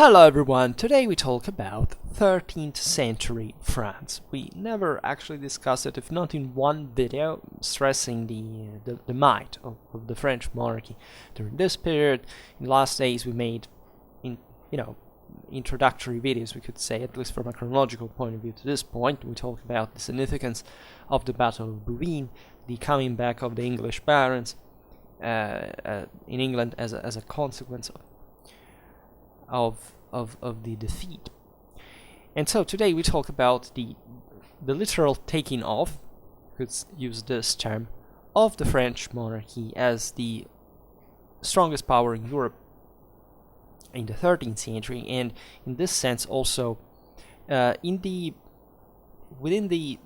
Hello everyone, today we talk about 13th century France. We never actually discussed it, if not in one video, stressing the might of the French monarchy during this period. In the last days we made, introductory videos, we could say, at least from a chronological point of view to this point. We talk about the significance of the Battle of Bouvines, the coming back of the English barons in England as a consequence of the defeat. And so today we talk about the literal taking off, let's use this term, of the French monarchy as the strongest power in Europe in the 13th century, and in this sense also within the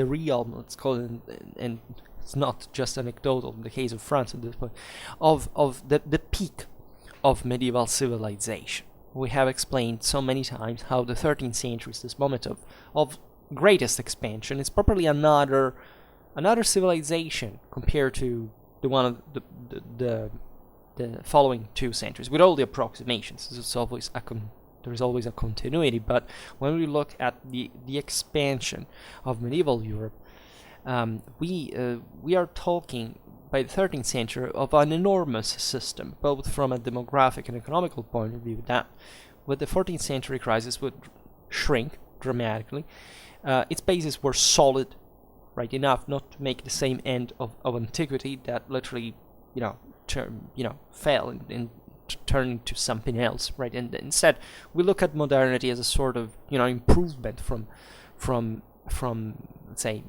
realm, let's call it, and it's not just anecdotal in the case of France at this point, of the peak of medieval civilization. We have explained so many times how the 13th century is this moment of greatest expansion. It's properly another civilization compared to the one of the following 2 centuries, with all the approximations. There is always a continuity, but when we look at the expansion of medieval Europe, we are talking by the 13th century of an enormous system, both from a demographic and economical point of view, that with the 14th century crisis would shrink dramatically. Its bases were solid, right, enough not to make the same end of antiquity that literally, fell and turned into something else, right? And instead, we look at modernity as a sort of, improvement from let's say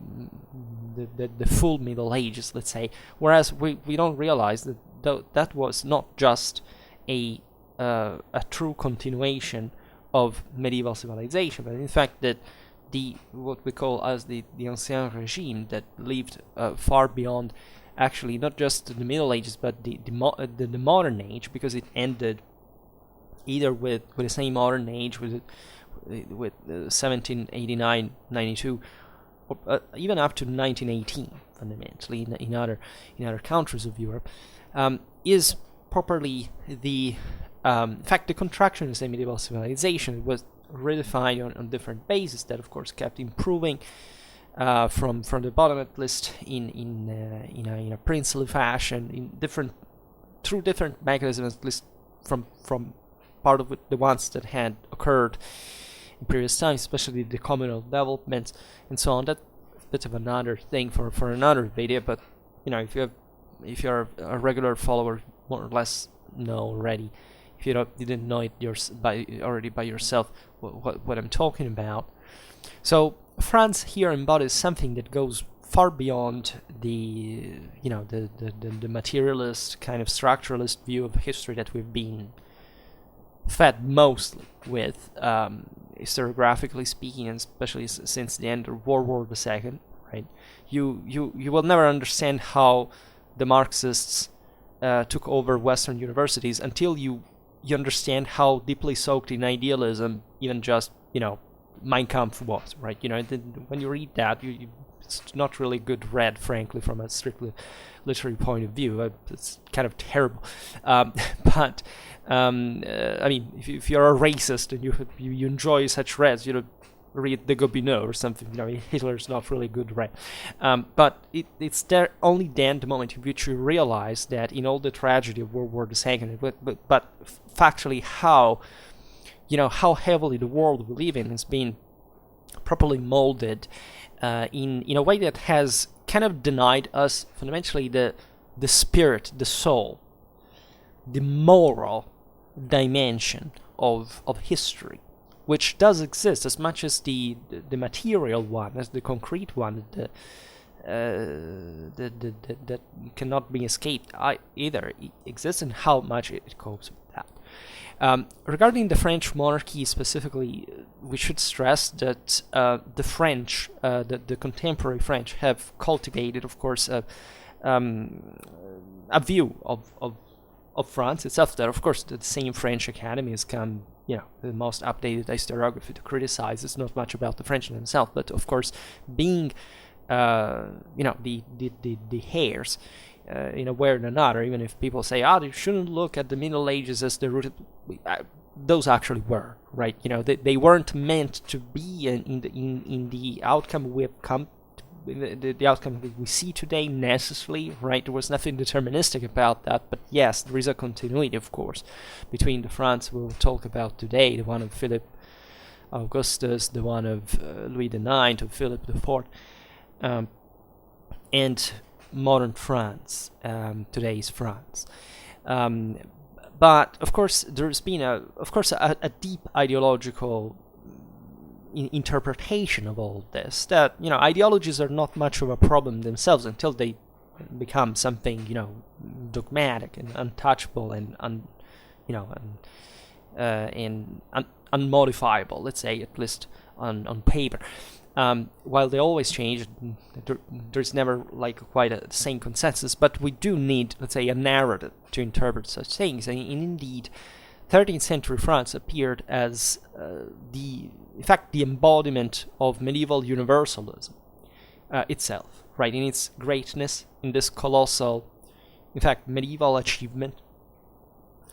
the full Middle Ages, let's say, whereas we don't realize that that was not just a true continuation of medieval civilization, but in fact that what we call as the Ancien Regime that lived far beyond actually not just the Middle Ages but the modern age, because it ended either with the same modern age with 1789-92, even up to 1918, fundamentally in other countries of Europe, is properly in fact the contraction of the medieval civilization. It was redefined on different bases that of course kept improving from the bottom, at least in a princely fashion, through different mechanisms, at least from part of the ones that had occurred in previous times, especially the communal developments and so on. That's a bit of another thing for another video, but if you're a regular follower, more or less know already. If you didn't know it already by yourself what I'm talking about. So France here embodies something that goes far beyond the materialist kind of structuralist view of history that we've been fed mostly with, historiographically speaking, and especially since the end of World War II, right? You will never understand how the Marxists took over Western universities until you understand how deeply soaked in idealism even just Mein Kampf was, right? When you read that, it's not really good read, frankly, from a strictly literary point of view. It's kind of terrible. But I mean, if you're a racist and you enjoy such reads, read the Gobineau or something. Hitler's not really good read. But it's there only then, the moment in which you realize that in all the tragedy of World War II, but factually how heavily the world we live in has been properly molded in a way that has kind of denied us fundamentally the spirit, the soul, the moral dimension of history, which does exist as much as the material one, as the concrete one, that cannot be escaped either. It exists, and how much it copes with that. Regarding the French monarchy specifically, we should stress that the French, the contemporary French, have cultivated, of course, a view of France itself that, of course, the same French Academy has come, the most updated historiography to criticize. It's not much about the French themselves, but of course, being, the heirs in a way or another, even if people say, you shouldn't look at the Middle Ages as the root. those actually were, right? They weren't meant to be in the outcome we have come the outcome that we see today necessarily, right? There was nothing deterministic about that, but yes, there is a continuity, of course, between the France we'll talk about today, the one of Philip Augustus, the one of Louis IX, of Philip IV, and modern France, today's France. But of course, there's been a deep ideological interpretation of all this. That ideologies are not much of a problem themselves until they become something dogmatic and untouchable and unmodifiable. Let's say, at least on paper. While they always change, there's never quite the same consensus, but we do need, let's say, a narrative to interpret such things. And indeed, 13th century France appeared as the embodiment of medieval universalism itself, right? In its greatness, in this colossal, medieval achievement,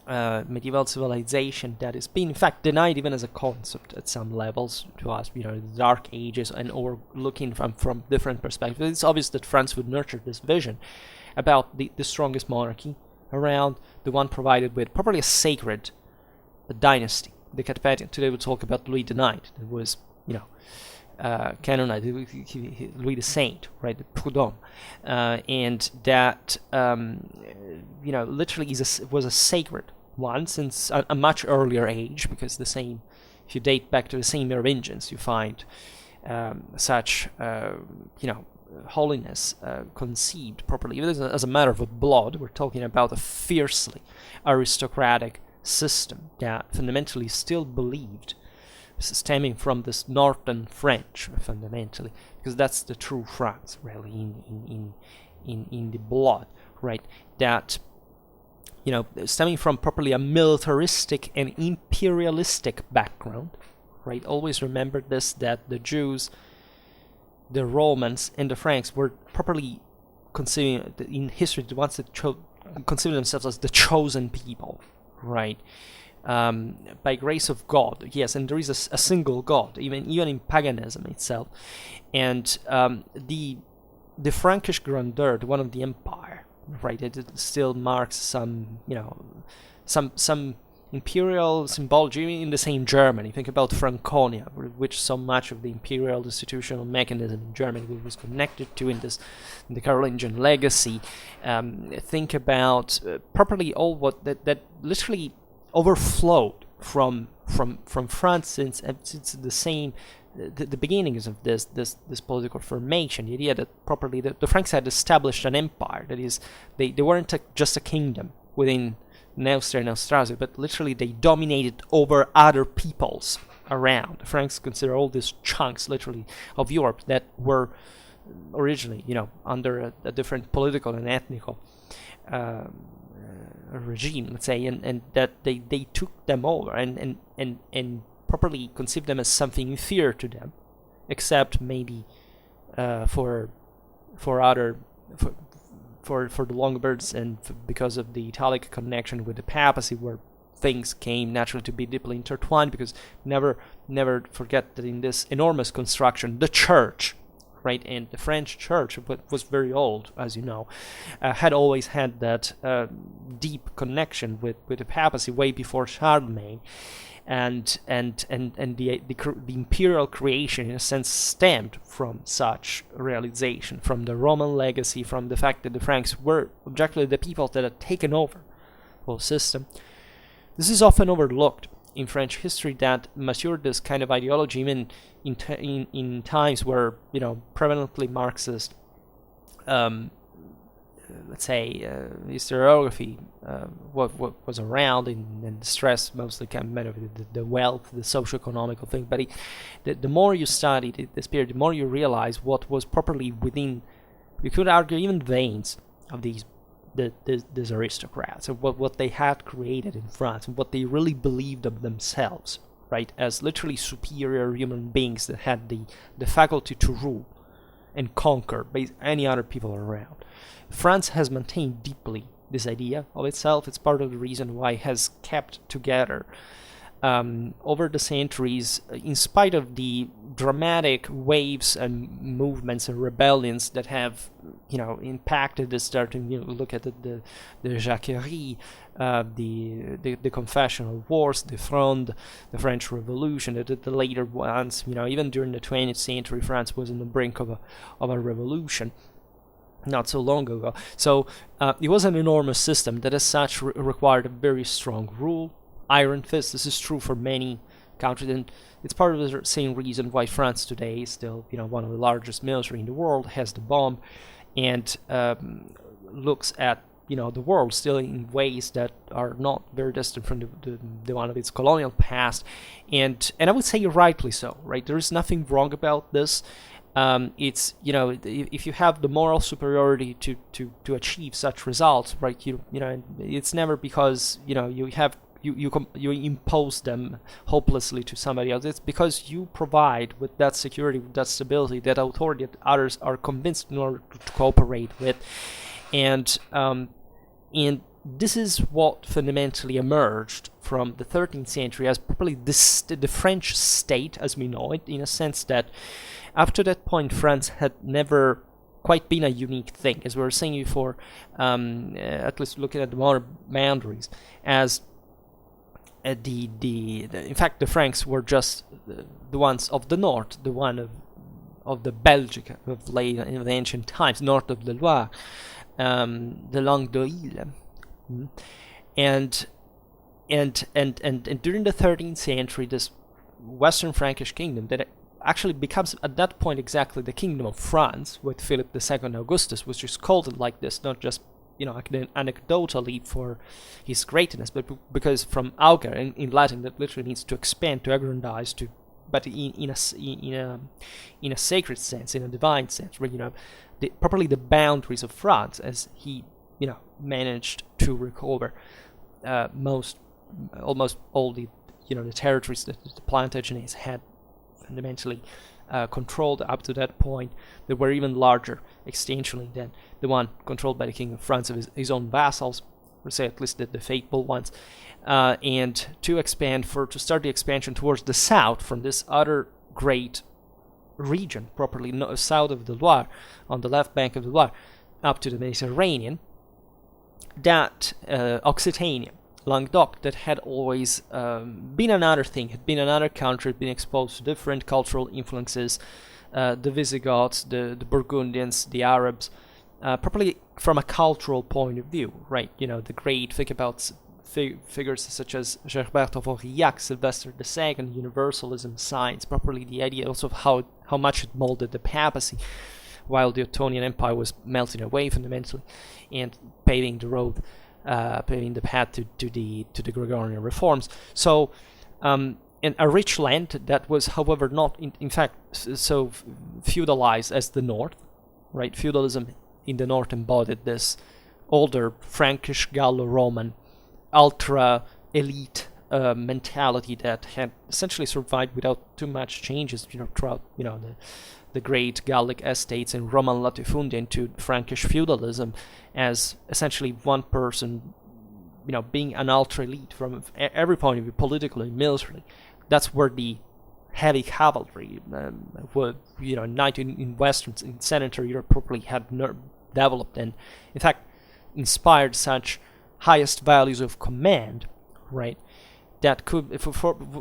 medieval civilization that is being, in fact, denied even as a concept at some levels to us, the Dark Ages, or looking from different perspectives. It's obvious that France would nurture this vision about the strongest monarchy around, the one provided with properly a sacred dynasty. The Carpathian, today we'll talk about Louis IX, that was, canonized, Louis the Saint, right, the Prud'homme, and that, literally was a sacred one since a much earlier age, because if you date back to the same Merovingians, you find such, holiness conceived properly. Even as a matter of blood, we're talking about a fiercely aristocratic system that fundamentally still believed, stemming from this Northern French, fundamentally, because that's the true France, really, in the blood, right? That, stemming from properly a militaristic and imperialistic background, right? Always remember this, that the Jews, the Romans, and the Franks were properly considering, in history, the ones that consider themselves as the chosen people, right? By grace of God, yes, and there is a single God, even in paganism itself, and the Frankish grandeur, the one of the empire, right? It still marks some imperial symbology in the same Germany. Think about Franconia, which so much of the imperial institutional mechanism in Germany was connected to in the Carolingian legacy. Think about properly all what that literally overflowed from France since the beginnings of this political formation. The idea that properly the Franks had established an empire, that is, they weren't just a kingdom within Neustria and Austrasia, but literally they dominated over other peoples around. The Franks consider all these chunks, literally, of Europe that were originally, under a different political and ethnical regime, let's say, and that they took them over and properly conceived them as something inferior to them, except maybe for the Longobards, and because of the Italic connection with the papacy, where things came naturally to be deeply intertwined, because never forget that in this enormous construction, the church, right, and the French church, but was very old, as you know, had always had that deep connection with the papacy way before Charlemagne, and the imperial creation, in a sense, stemmed from such realization, from the Roman legacy, from the fact that the Franks were objectively the people that had taken over the whole system. This is often overlooked in French history, that matured this kind of ideology even in times where, prevalently Marxist, let's say, historiography what was around, and the stress mostly came out of the wealth, the socio-economical thing. But the more you studied this period, the more you realize what was properly within, you could argue, even veins of these aristocrats, and what they had created in France, and what they really believed of themselves, right, as literally superior human beings that had the faculty to rule and conquer any other people around. France has maintained deeply this idea of itself. It's part of the reason why it has kept together over the centuries, in spite of the dramatic waves and movements and rebellions that have, impacted the starting. Look at the Jacquerie, the Confessional Wars, the Fronde, the French Revolution, the later ones. Even during the 20th century, France was on the brink of a revolution not so long ago. So it was an enormous system that, as such, required a very strong rule. Iron fist. This is true for many countries, and it's part of the same reason why France today is still, one of the largest military in the world, has the bomb, and looks at, the world still in ways that are not very distant from the one of its colonial past, and I would say rightly so, right? There is nothing wrong about this. It's, if you have the moral superiority to achieve such results, right? It's never because you impose them hopelessly to somebody else. It's because you provide with that security, with that stability, that authority that others are convinced in order to cooperate with, and this is what fundamentally emerged from the 13th century as probably the French state as we know it, in a sense that up to that point France had never quite been a unique thing, as we were saying before, at least looking at the modern boundaries, as in fact the Franks were just the ones of the north, the one of the Belgica of late in the ancient times, north of the Loire, the Langue d'Oil, and during the 13th century, this Western Frankish kingdom that actually becomes at that point exactly the Kingdom of France with Philip II Augustus, which is called like this, not just anecdotally for his greatness, but because from augere in Latin that literally means to expand, to aggrandize, but in a sacred sense, in a divine sense, where properly the boundaries of France, as he managed to recover almost all the the territories that the Plantagenets had fundamentally controlled up to that point. They were even larger extensionally than the one controlled by the King of France of his own vassals, or say at least the faithful ones, and to start the expansion towards the south from this other great region, properly south of the Loire, on the left bank of the Loire, up to the Mediterranean, that Occitania, Languedoc, that had always been another thing, had been another country, had been exposed to different cultural influences, the Visigoths, the Burgundians, the Arabs, properly from a cultural point of view, right? The great, think about figures such as Gerbert of Aurillac, Sylvester II, universalism, science, properly the idea also of how much it molded the papacy, while the Ottonian Empire was melting away fundamentally and paving the path to the Gregorian reforms. So, and a rich land that was, however, not in fact so feudalized as the North, right? Feudalism in the North embodied this older Frankish Gallo-Roman ultra elite mentality that had essentially survived without too much changes, throughout the great Gallic estates and Roman latifundia into Frankish feudalism, as essentially one person, being an ultra elite from every point of view, politically, militarily. That's where the heavy cavalry, knight in Western, in Central Europe, properly had developed, and in fact inspired such highest values of command, right? That could,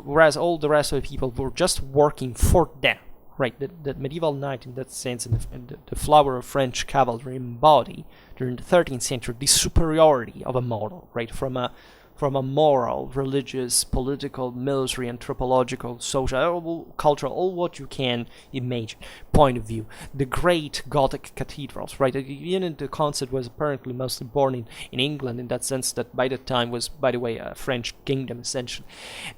whereas all the rest of the people were just working for them. Right, that medieval knight, in that sense, and the flower of French cavalry embody during the 13th century the superiority of a model, right, from a moral, religious, political, military, anthropological, social, cultural, all what you can imagine point of view. The great Gothic cathedrals, right? Even the concept was apparently mostly born in England, in that sense that by that time was, by the way, a French kingdom essentially.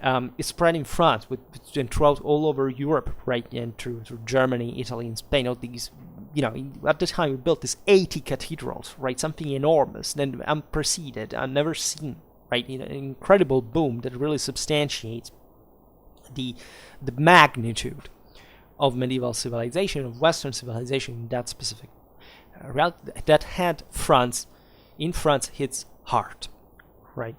It spread in France and throughout all over Europe, right, and through Germany, Italy, and Spain. All these, at the time we built these 80 cathedrals, right? Something enormous, then unprecedented, never seen. Right, an incredible boom that really substantiates the magnitude of medieval civilization, of Western civilization in that specific reality that had France its heart, right?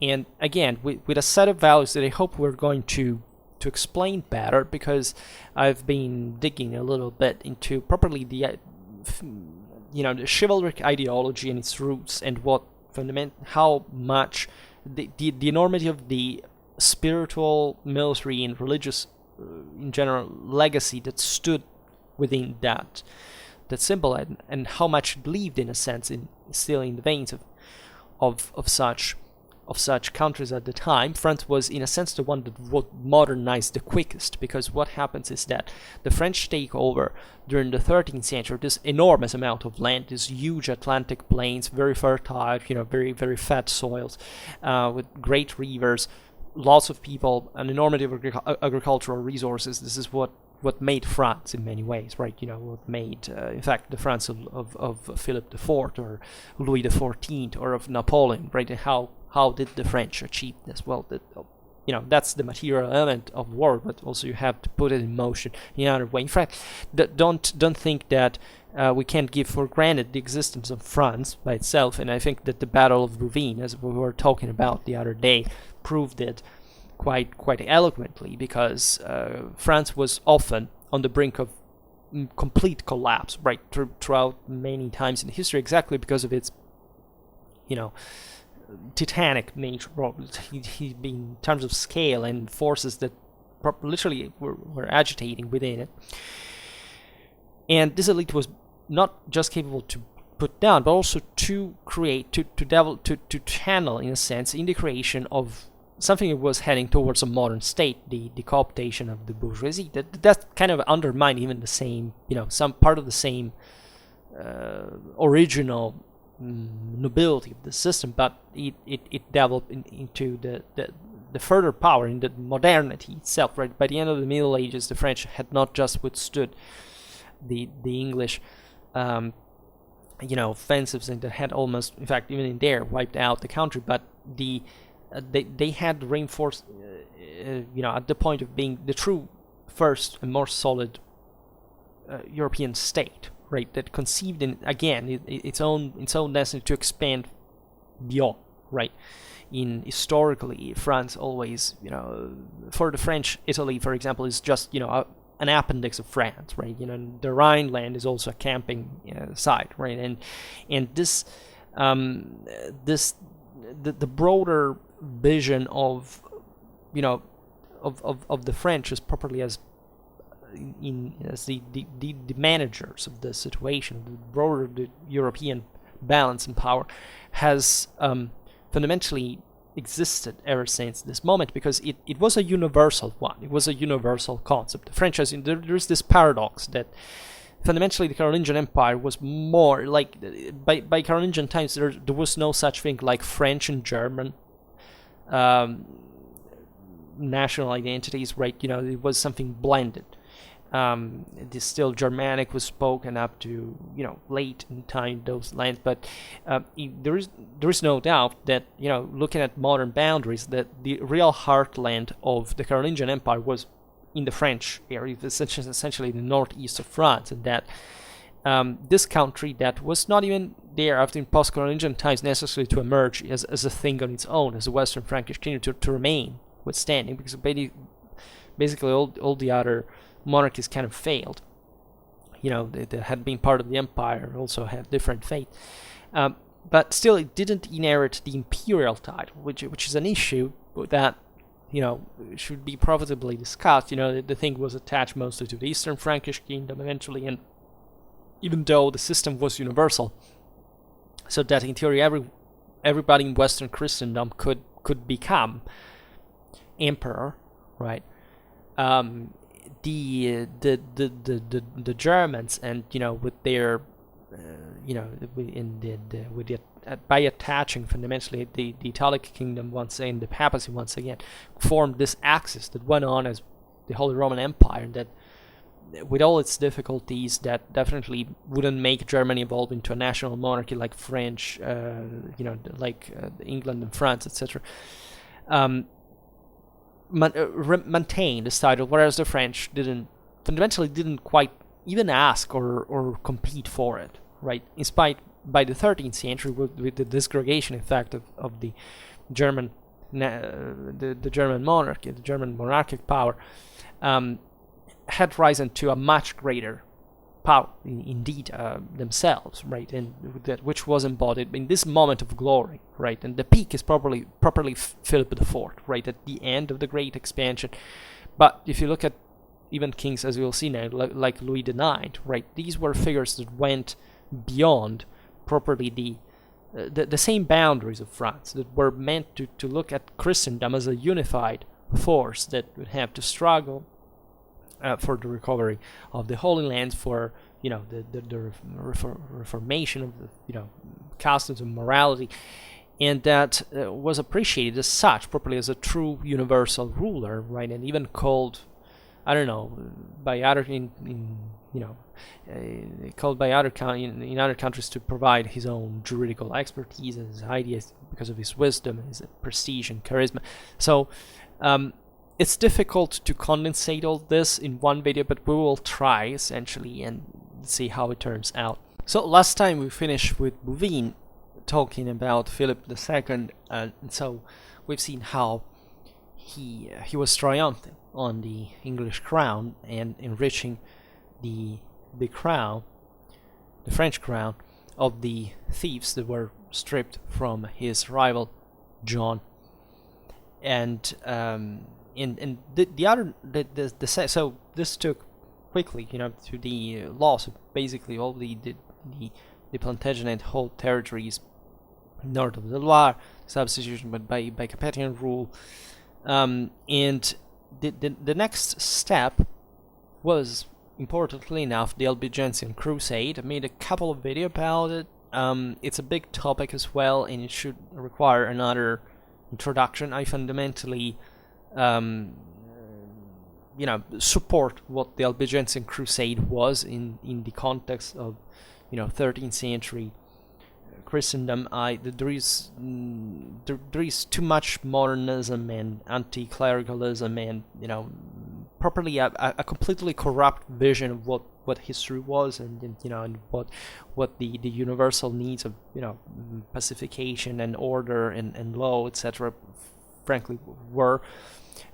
And again, with a set of values that I hope we're going to explain better, because I've been digging a little bit into properly the chivalric ideology and its roots, and how much the enormity of the spiritual, military, and religious in general legacy that stood within that symbol, and how much it believed, in a sense, still in the veins of such countries at the time. France was, in a sense, the one that would modernize the quickest, because what happens is that the French take over during the 13th century this enormous amount of land, these huge Atlantic plains, very fertile, very, very fat soils, with great rivers, lots of people, an enormity of agricultural resources. This is what made France in many ways, right? What made, in fact, the France of Philip IV or Louis XIV or of Napoleon, right? And how did the French achieve this? Well, that's the material element of war, but also you have to put it in motion in another way. In fact, don't think that we can't give for granted the existence of France by itself, and I think that the Battle of Bouvines, as we were talking about the other day, proved it quite eloquently, because France was often on the brink of complete collapse, right, throughout many times in history, exactly because of its, titanic nature, in terms of scale and forces that literally were agitating within it. And this elite was not just capable to put down, but also to create, to channel, in a sense, in the creation of something that was heading towards a modern state, the cooptation of the bourgeoisie. That kind of undermined even the same, some part of the same original nobility of the system, but it developed into the further power in the modernity itself, right? By the end of the Middle Ages, the French had not just withstood the English offensives, and that had almost, in fact, even in there, wiped out the country, but they had reinforced, at the point of being the true first and more solid European state, right? That conceived in, again, its own destiny to expand beyond, right? Historically, France always, for the French, Italy, for example, is just, an appendix of France, right? The Rhineland is also a camping site, right? And this the broader vision of the French as properly as the managers of the situation, the broader the European balance and power, has fundamentally existed ever since this moment, because it was a universal one. It was a universal concept. The French, there's this paradox that fundamentally the Carolingian Empire was more like, by Carolingian times, there was no such thing like French and German national identities, right? It was something blended. Still Germanic was spoken up to, late in time, those lands, but there is no doubt that, looking at modern boundaries, that the real heartland of the Carolingian Empire was in the French area, essentially the northeast of France, and that this country that was not even there after in post-Carolingian times necessarily to emerge as a thing on its own, as a Western Frankish kingdom, to remain withstanding, because basically all the other monarchies kind of failed. They had been part of the empire, also had different fate. But still, it didn't inherit the imperial title, which is an issue that, should be profitably discussed. The thing was attached mostly to the Eastern Frankish kingdom eventually, and even though the system was universal, so that in theory everybody in Western Christendom could become emperor, right? The Germans, and with their by attaching fundamentally the Italic kingdom once again, the papacy once again, formed this axis that went on as the Holy Roman Empire, and that with all its difficulties, that definitely wouldn't make Germany evolve into a national monarchy like French, like England and France, etc. Maintain this title, whereas the French fundamentally didn't quite even ask or compete for it, right? In spite, by the 13th century, with the disgregation, in fact, of the German the German monarchy, the German monarchic power, had risen to a much greater power, indeed, themselves, right, and which was embodied in this moment of glory, right, and the peak is properly Philip IV, right, at the end of the great expansion. But if you look at even kings, as we'll see now, like Louis IX, right, these were figures that went beyond properly the same boundaries of France, that were meant to look at Christendom as a unified force that would have to struggle for the recovery of the Holy Land, for the reformation of the customs and morality, and that was appreciated as such, properly as a true universal ruler, right, and even called, I don't know, by other called by other in other countries to provide his own juridical expertise and his ideas because of his wisdom, his prestige and charisma. So it's difficult to condensate all this in one video, but we will try essentially and see how it turns out. So last time we finished with Bouvines talking about Philip II, and so we've seen how he was triumphant on the English crown and enriching the crown, the French crown, of the thieves that were stripped from his rival John. And so this took quickly, to the loss of basically all the Plantagenet whole territories north of the Loire, substitution by Capetian rule, and the next step was, importantly enough, the Albigensian Crusade. I made a couple of videos about it. It's a big topic as well, and it should require another introduction. I fundamentally support what the Albigensian Crusade was in the context of 13th century Christendom. There is too much modernism and anti-clericalism and properly a completely corrupt vision of what history was, and what the universal needs of pacification and order and law, etc., frankly were.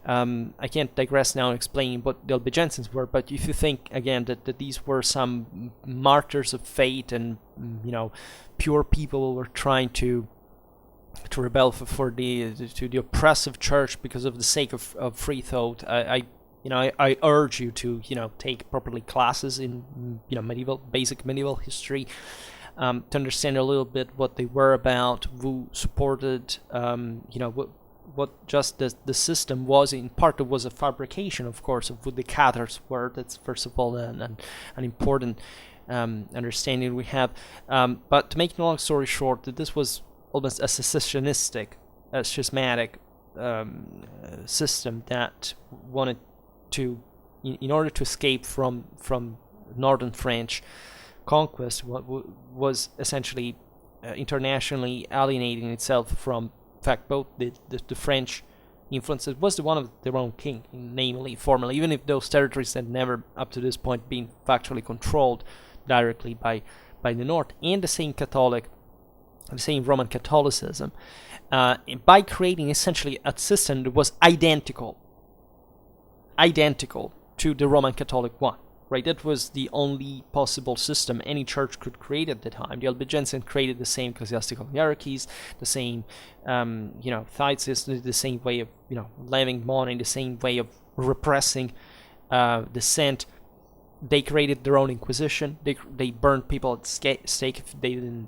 I can't digress now explaining what the Albigensians were, but if you think again that these were some martyrs of fate and pure people who were trying to rebel for the oppressive church because of the sake of free thought, I urge you to take properly classes in basic medieval history, to understand a little bit what they were about, who supported what just the system was. In part it was a fabrication, of course, of what the Cathars were. That's first of all an important understanding we have. But to make a long story short, that this was almost a schismatic system that wanted to, in order to escape from northern French conquest, what was essentially internationally alienating itself from, in fact, both the French influence. It was the one of their own king, namely, formally, even if those territories had never up to this point been factually controlled directly by the North, and the same Roman Catholicism, by creating essentially a system that was identical to the Roman Catholic one. Right, that was the only possible system any church could create at the time. The Albigensians created the same ecclesiastical hierarchies, the same, tithe system, the same way of, levying money, the same way of repressing dissent. They created their own inquisition. They burned people at stake if they didn't,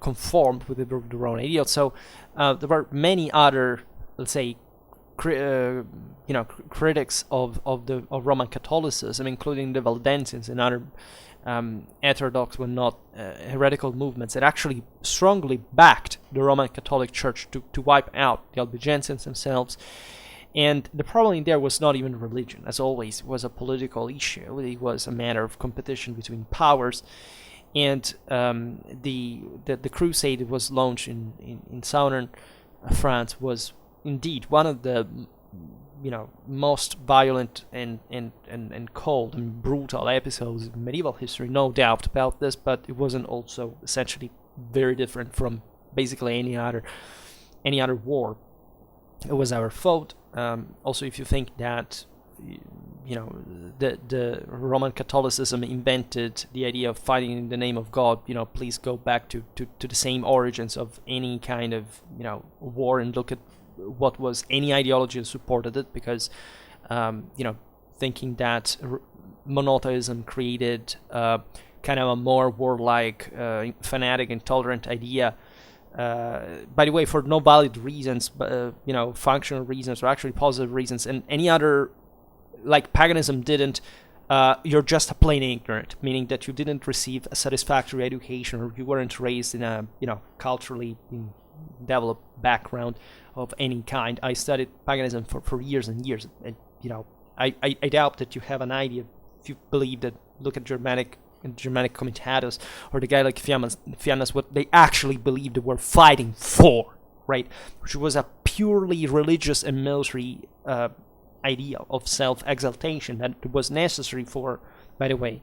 conformed with their own ideals. So there were many other, let's say, critics of Roman Catholicism, including the Valdensians and other heterodox, but not heretical movements, that actually strongly backed the Roman Catholic Church to wipe out the Albigensians themselves. And the problem there was not even religion, as always. It was a political issue. It was a matter of competition between powers. And the crusade that was launched in southern France was indeed one of the most violent and cold and brutal episodes of medieval history, no doubt about this, but it wasn't also essentially very different from basically any other any other war, it was our fault. Also, if you think that the Roman Catholicism invented the idea of fighting in the name of God, please go back to the same origins of any kind of war and look at what was any ideology that supported it, because thinking that monotheism created kind of a more warlike, fanatic, intolerant idea, by the way, for no valid reasons, but functional reasons or actually positive reasons, and any other, like paganism didn't, you're just a plain ignorant, meaning that you didn't receive a satisfactory education, or you weren't raised in a culturally developed background of any kind. I studied paganism for years and years, and I doubt that you have an idea if you believe that. Look at Germanic commentators or the guy like Fiannas, what they actually believed they were fighting for, right? Which was a purely religious and military idea of self-exaltation that was necessary for, by the way,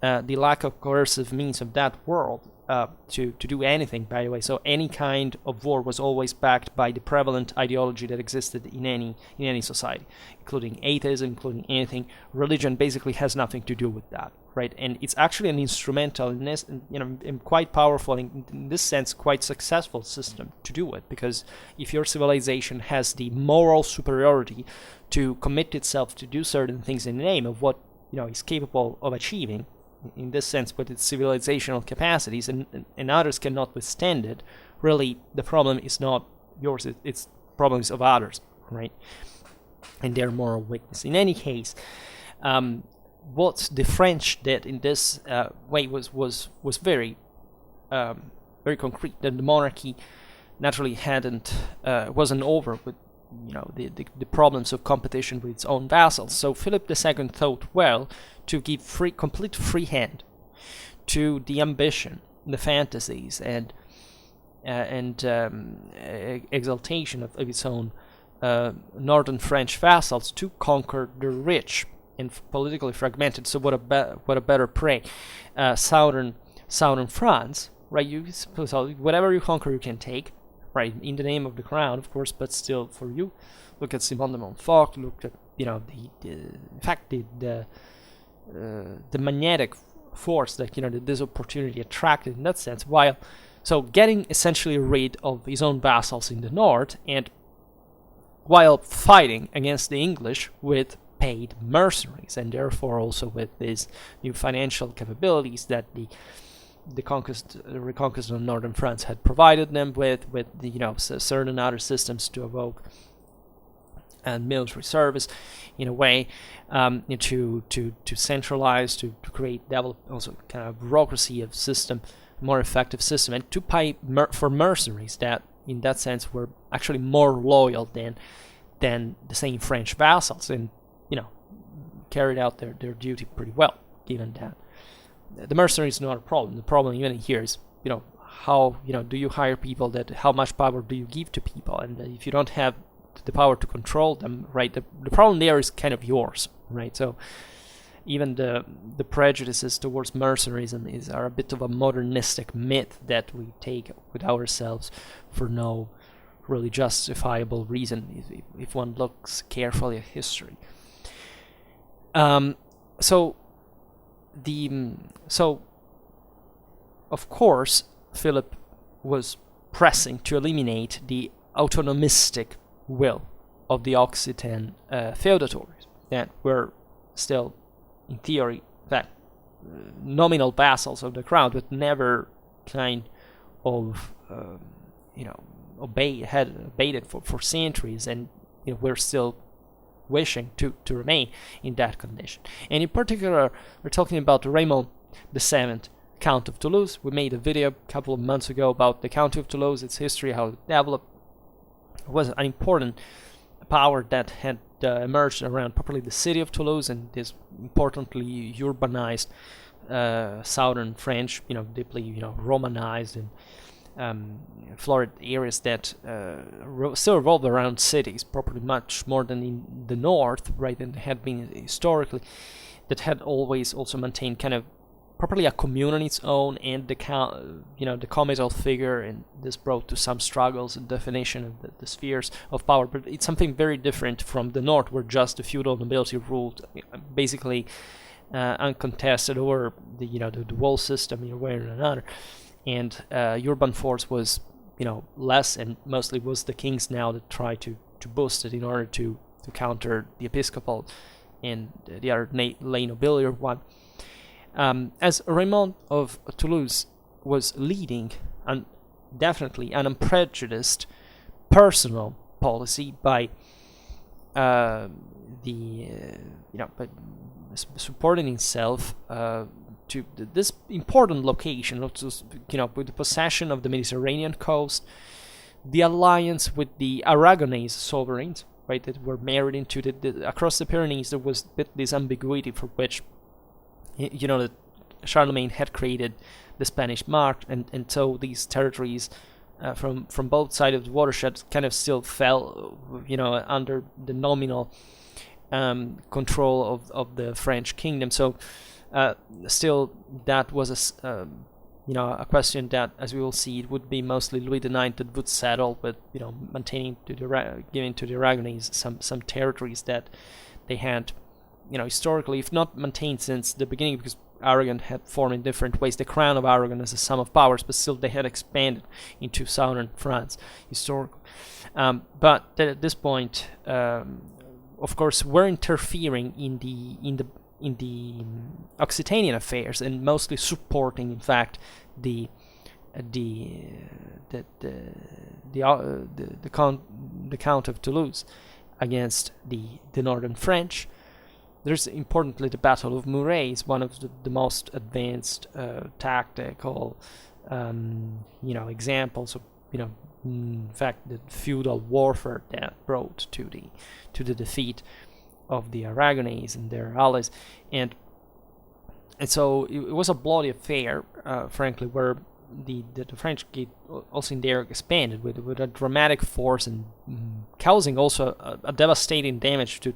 the lack of coercive means of that world to do anything, by the way. So any kind of war was always backed by the prevalent ideology that existed in any society, including atheism, including anything. Religion basically has nothing to do with that, right? And it's actually an instrumental, and quite powerful, in this sense, quite successful system to do it, because if your civilization has the moral superiority to commit itself to do certain things in the name of what is capable of achieving, in this sense, with its civilizational capacities, and others cannot withstand it, really the problem is not yours, it's problems of others, right? And their moral weakness. In any case, what the French did in this way was very very concrete. That the monarchy naturally wasn't over with the problems of competition with its own vassals. So Philip II thought, well, to give complete free hand to the ambition, the fantasies, and exaltation of its own northern French vassals to conquer the rich and politically fragmented. So what a better prey, southern France, right? So whatever you conquer, you can take. Right, in the name of the crown, of course, but still for you. Look at Simon de Montfort. Look at the magnetic force that this opportunity attracted in that sense. So getting essentially rid of his own vassals in the north, and while fighting against the English with paid mercenaries, and therefore also with these new financial capabilities that the reconquest of northern France had provided them with certain other systems to evoke and military service, in a way, to centralize, to create, develop also kind of bureaucracy of system, more effective system, and to pay for mercenaries that, in that sense, were actually more loyal than the same French vassals, and carried out their duty pretty well, given that. The mercenary is not a problem. The problem even here is, how, do you hire people, how much power do you give to people? And if you don't have the power to control them, right, the problem there is kind of yours, right? So even the prejudices towards mercenaries are a bit of a modernistic myth that we take with ourselves for no really justifiable reason if one looks carefully at history. So of course, Philip was pressing to eliminate the autonomistic will of the Occitan feudatories that were still, in theory, nominal vassals of the crown, but never kind of, obeyed it for centuries, and were still wishing to remain in that condition. And in particular, we're talking about Raymond VII, Count of Toulouse. We made a video a couple of months ago about the County of Toulouse, its history, how it developed. It was an important power that had emerged around properly the city of Toulouse and this importantly urbanized southern French, deeply Romanized and florid areas that still revolve around cities, probably much more than in the north, right, and had been historically, that had always also maintained kind of properly a commune on its own, and the comital figure, and this brought to some struggles in definition of the spheres of power. But it's something very different from the north, where just the feudal nobility ruled, basically uncontested over the whole system in a way or another, and urban force was less, and mostly was the kings now that tried to boost it in order to counter the episcopal and the other lay nobility one. As Raymond of Toulouse was leading definitely an unprejudiced personal policy by supporting himself to this important location, with the possession of the Mediterranean coast, the alliance with the Aragonese sovereigns, right, that were married into across the Pyrenees. There was this ambiguity for which that Charlemagne had created the Spanish mark, and so these territories from both sides of the watershed kind of still fell under the nominal control of the French kingdom. So still that was a question that, as we will see, it would be mostly Louis IX that would settle with maintaining giving to the Aragonese some territories that they had historically, if not maintained since the beginning, because Aragon had formed in different ways. The crown of Aragon as a sum of powers, but still they had expanded into southern France historically. But at this point, of course, we're interfering in the Occitanian affairs, and mostly supporting, in fact, the Count of Toulouse against the northern French. There's importantly the Battle of Muret is one of the most advanced tactical examples of in fact the feudal warfare that brought to the defeat of the Aragonese and their allies, and so it was a bloody affair, frankly, where the French also in there expanded with a dramatic force, and causing also a devastating damage to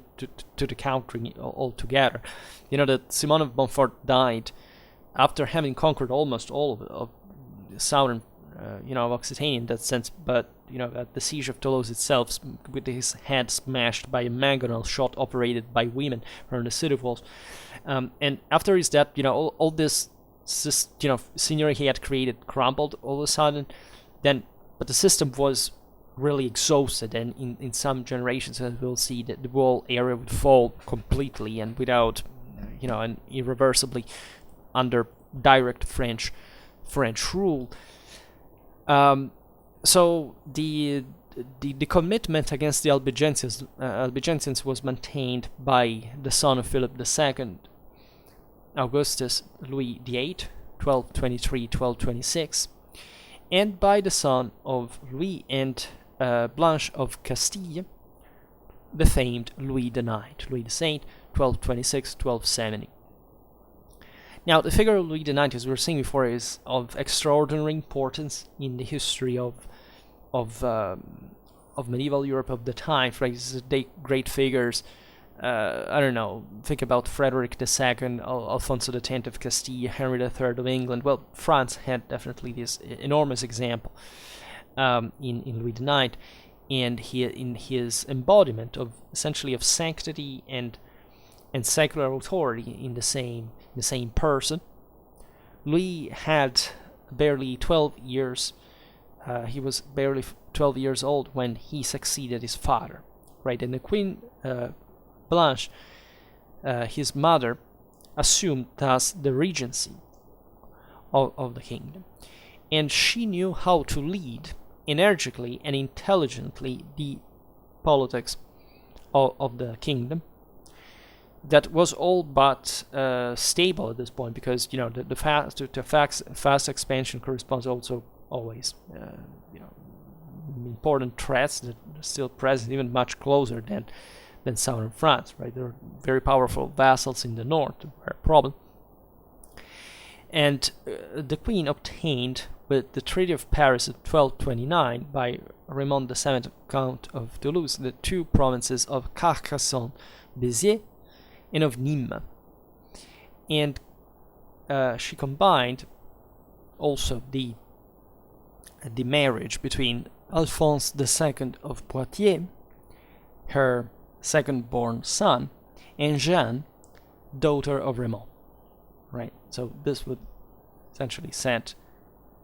the country altogether. That Simon of Montfort died after having conquered almost all of the southern of Occitania in that sense, but at the siege of Toulouse itself, with his head smashed by a mangonel shot operated by women from the city walls, and after his death, all this scenery he had created crumbled all of a sudden. But the system was really exhausted, and in some generations, as we'll see, that the whole area would fall completely and without, and irreversibly under direct French rule. So the commitment against the Albigensians was maintained by the son of Philip II, Augustus Louis VIII, 1223-1226, and by the son of Louis and Blanche of Castile, the famed Louis IX, Louis the Saint, 1226-1270. Now, the figure of Louis IX, as we were saying before, is of extraordinary importance in the history of medieval Europe of the time. For example, great figures. Think about Frederick II, Alfonso X of Castile, Henry III of England. Well, France had definitely this enormous example in Louis IX, and in his embodiment of essentially of sanctity and secular authority in the same person. Louis had barely 12 years. He was barely 12 years old when he succeeded his father, right? And the Queen Blanche, his mother, assumed thus the regency of the kingdom, and she knew how to lead energically and intelligently the politics of the kingdom. That was all but stable at this point, because the fast expansion corresponds also always important threats that are still present, even much closer than southern France, right? There are very powerful vassals in the north, a problem. And the Queen obtained, with the Treaty of Paris of 1229 by Raymond VII, Count of Toulouse, the two provinces of Carcassonne, Béziers, and of Nîmes. And she combined also the marriage between Alphonse II of Poitiers, her second-born son, and Jeanne, daughter of Raymond. Right. So this would essentially set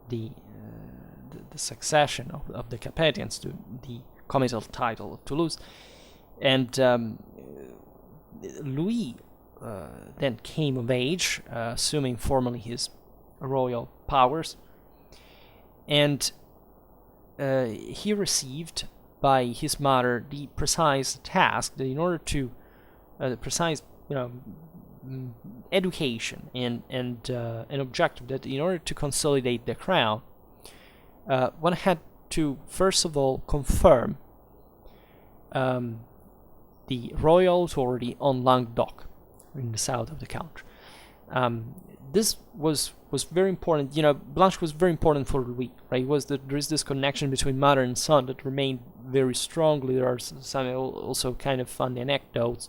the succession of the Capetians to the comital title of Toulouse, and Louis then came of age, assuming formally his royal powers, and he received by his mother the precise task that in order to the precise, education and an objective that in order to consolidate the crown, one had to first of all confirm the royal authority on Languedoc in the south of the country. This was very important. Blanche was very important for Louis, right? There is this connection between mother and son that remained very strongly. There are some also kind of funny anecdotes.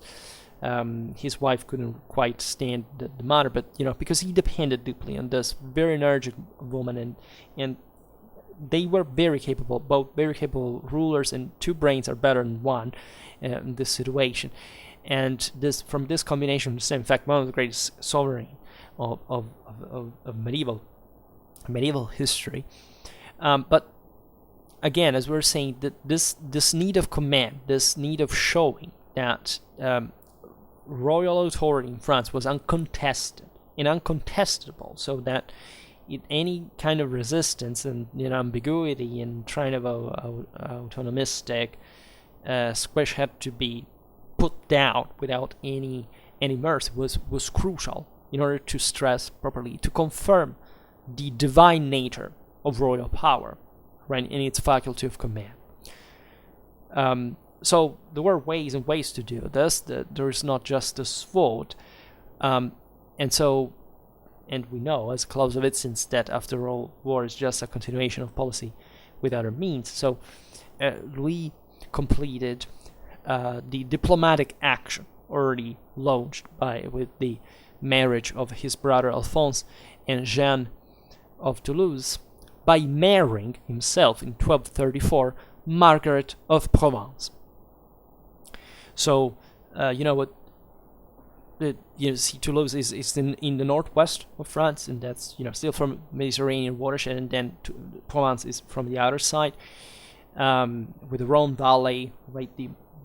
His wife couldn't quite stand the mother, but because he depended deeply on this very energetic woman, and they were very capable, both very capable rulers, and two brains are better than one in this situation. And from this combination, in fact, one of the greatest sovereign of medieval history. But again, as we were saying, that this need of command, this need of showing that royal authority in France was uncontested and uncontestable, so that any kind of resistance and ambiguity and trying of autonomistic squish had to be put down without any mercy was crucial in order to stress properly, to confirm the divine nature of royal power, right, in its faculty of command. So there were ways and ways to do this. There is not just this vote, and we know as Clausewitzians that after all, war is just a continuation of policy with other means. So Louis completed the diplomatic action already launched with the marriage of his brother Alphonse and Jeanne of Toulouse by marrying himself in 1234 Margaret of Provence. So Toulouse is in the northwest of France, and that's still from Mediterranean watershed, and then Provence is from the other side, with the Rhone Valley, right?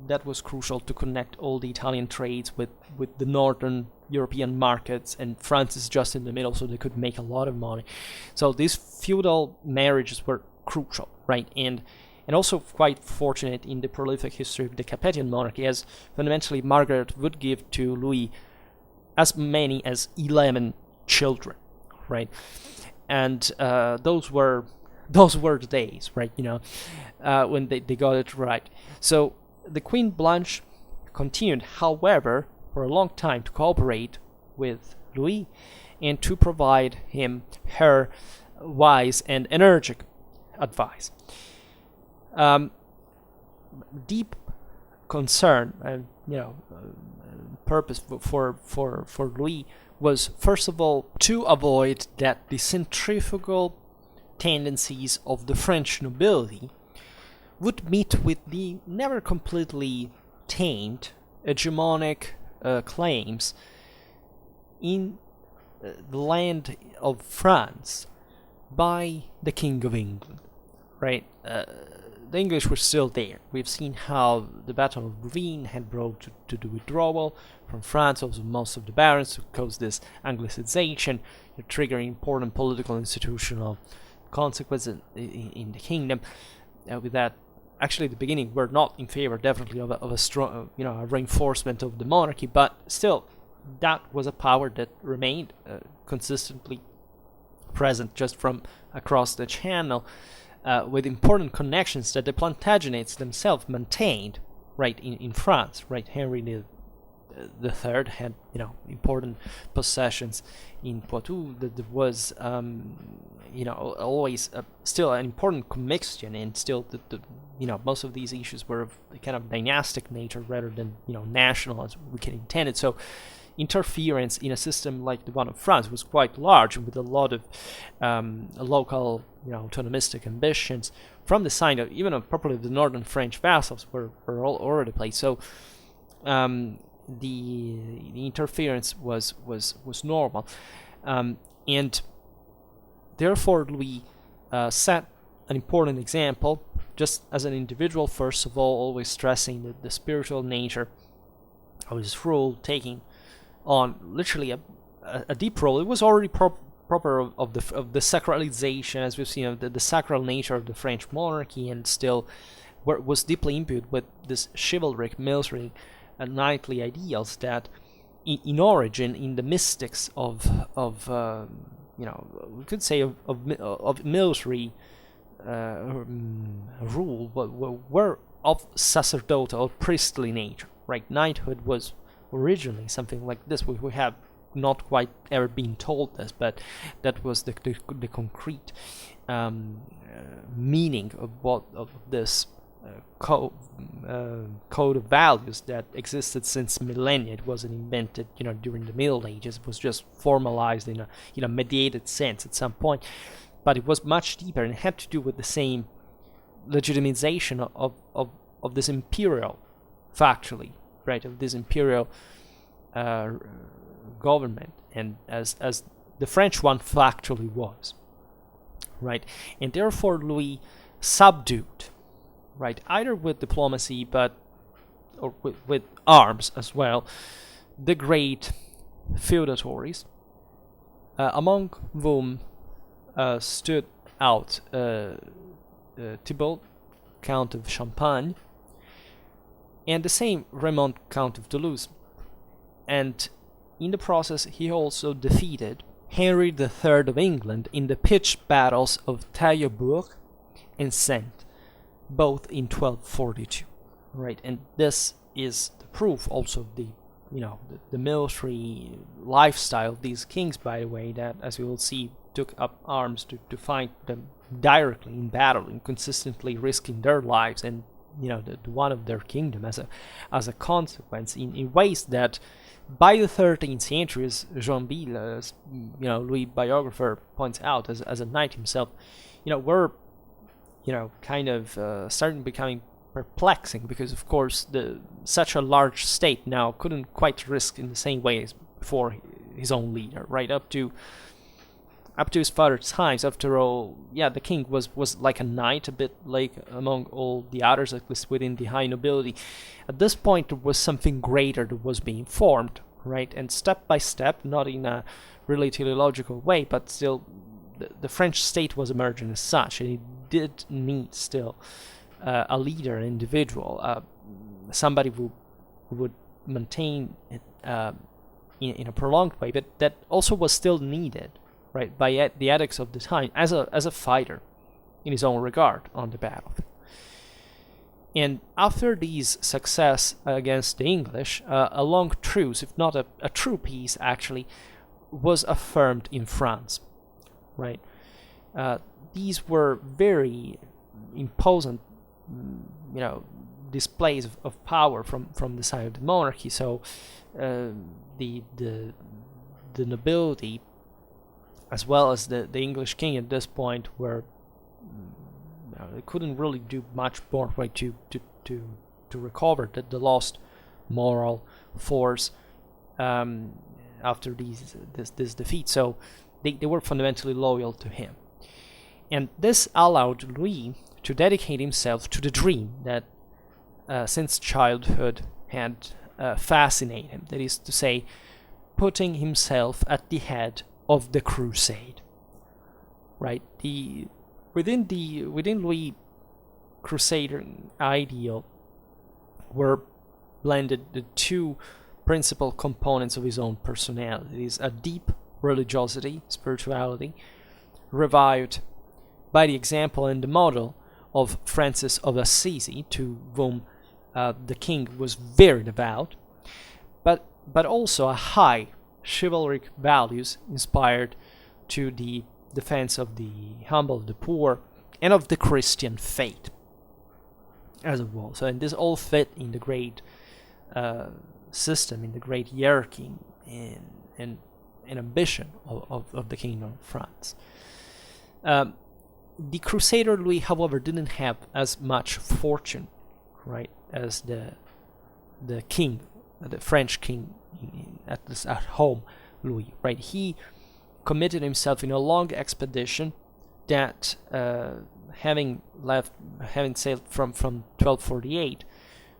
That was crucial to connect all the Italian trades with the northern European markets, and France is just in the middle, so they could make a lot of money. So these feudal marriages were crucial, right? And also quite fortunate in the prolific history of the Capetian monarchy, as fundamentally Margaret would give to Louis as many as 11 children, right? And those were the days, right? When they got it right. So the Queen Blanche continued, however, for a long time to cooperate with Louis and to provide him her wise and energetic advice. Deep concern and purpose for Louis was first of all to avoid that the centrifugal tendencies of the French nobility would meet with the never completely tamed hegemonic claims in the land of France by the King of England, right? The English were still there. We've seen how the Battle of Bouvines had brought to the withdrawal from France of most of the barons, to cause this Anglicization, triggering important political institutional consequences in the kingdom. With that, actually, at the beginning, we're not in favor, definitely, of a strong, a reinforcement of the monarchy, but still, that was a power that remained consistently present just from across the channel, with important connections that the Plantagenets themselves maintained, right, in France, right? Henry the Third had, important possessions in Poitou. That there was, always still an important commixtion, and still the most of these issues were of the kind of dynastic nature rather than national as we can intend it. So interference in a system like the one of France was quite large, with a lot of local, autonomistic ambitions from the side of even probably the northern French vassals were all over the place. So the interference was normal, and therefore Louis set an important example, just as an individual, first of all, always stressing the spiritual nature of his rule, taking on literally a deep role. It was already proper of the sacralization, as we've seen, of the sacral nature of the French monarchy, and still was deeply imbued with this chivalric, military, and knightly ideals that, in origin, in the mystics of we could say of military rule, were of sacerdotal or priestly nature. Right, knighthood was originally something like this. We have not quite ever been told this, but that was the concrete meaning of this code of values that existed since millennia. It wasn't invented, during the Middle Ages. It was just formalized in a mediated sense at some point, but it was much deeper and had to do with the same legitimization of this imperial, factually, right, of this imperial government, and as the French one factually was, right, and therefore Louis subdued, right, either with diplomacy or with arms as well, the great feudatories, among whom stood out Thibault, Count of Champagne, and the same Raymond, Count of Toulouse. And in the process, he also defeated Henry III of England in the pitched battles of Taillebourg and Saintes, both in 1242. Right, and this is the proof also of the military lifestyle of these kings, by the way, that, as we will see, took up arms to fight them directly in battle and consistently risking their lives and the one of their kingdom as a consequence, in ways that by the 13th century, as Jean Bille, Louis biographer, points out, as a knight himself, were kind of starting becoming perplexing, because of course such a large state now couldn't quite risk in the same way as before his own leader, right, up to his father's times. After all, the king was like a knight, a bit like among all the others, at least within the high nobility. At this point, there was something greater that was being formed, right? And step by step, not in a really teleological way, but still, the French state was emerging as such, and it did need still a leader, an individual, somebody who would maintain it in a prolonged way, but that also was still needed, right, by the ethics of the time, as a fighter in his own regard on the battlefield. And after these success against the English, a long truce, if not a true peace actually, was affirmed in France, right. These were very imposing, displays of power from the side of the monarchy. So the nobility, as well as the English king at this point, were they couldn't really do much more, right, to recover the lost moral force after this defeat. So they were fundamentally loyal to him, and this allowed Louis to dedicate himself to the dream that since childhood had fascinated him. That is to say, putting himself at the head of the crusade, right? Within Louis, Crusader ideal were blended the two principal components of his own personality. It is a deep religiosity, spirituality, revived by the example and the model of Francis of Assisi, to whom the king was very devout, but also a high chivalric values inspired to the defense of the humble, the poor, and of the Christian faith as a whole. So, and this all fit in the great system, in the great hierarchy and ambition of the Kingdom of France. The Crusader Louis, however, didn't have as much fortune, right, as the king, the French king at home, Louis, right? He committed himself in a long expedition that, having sailed from 1248,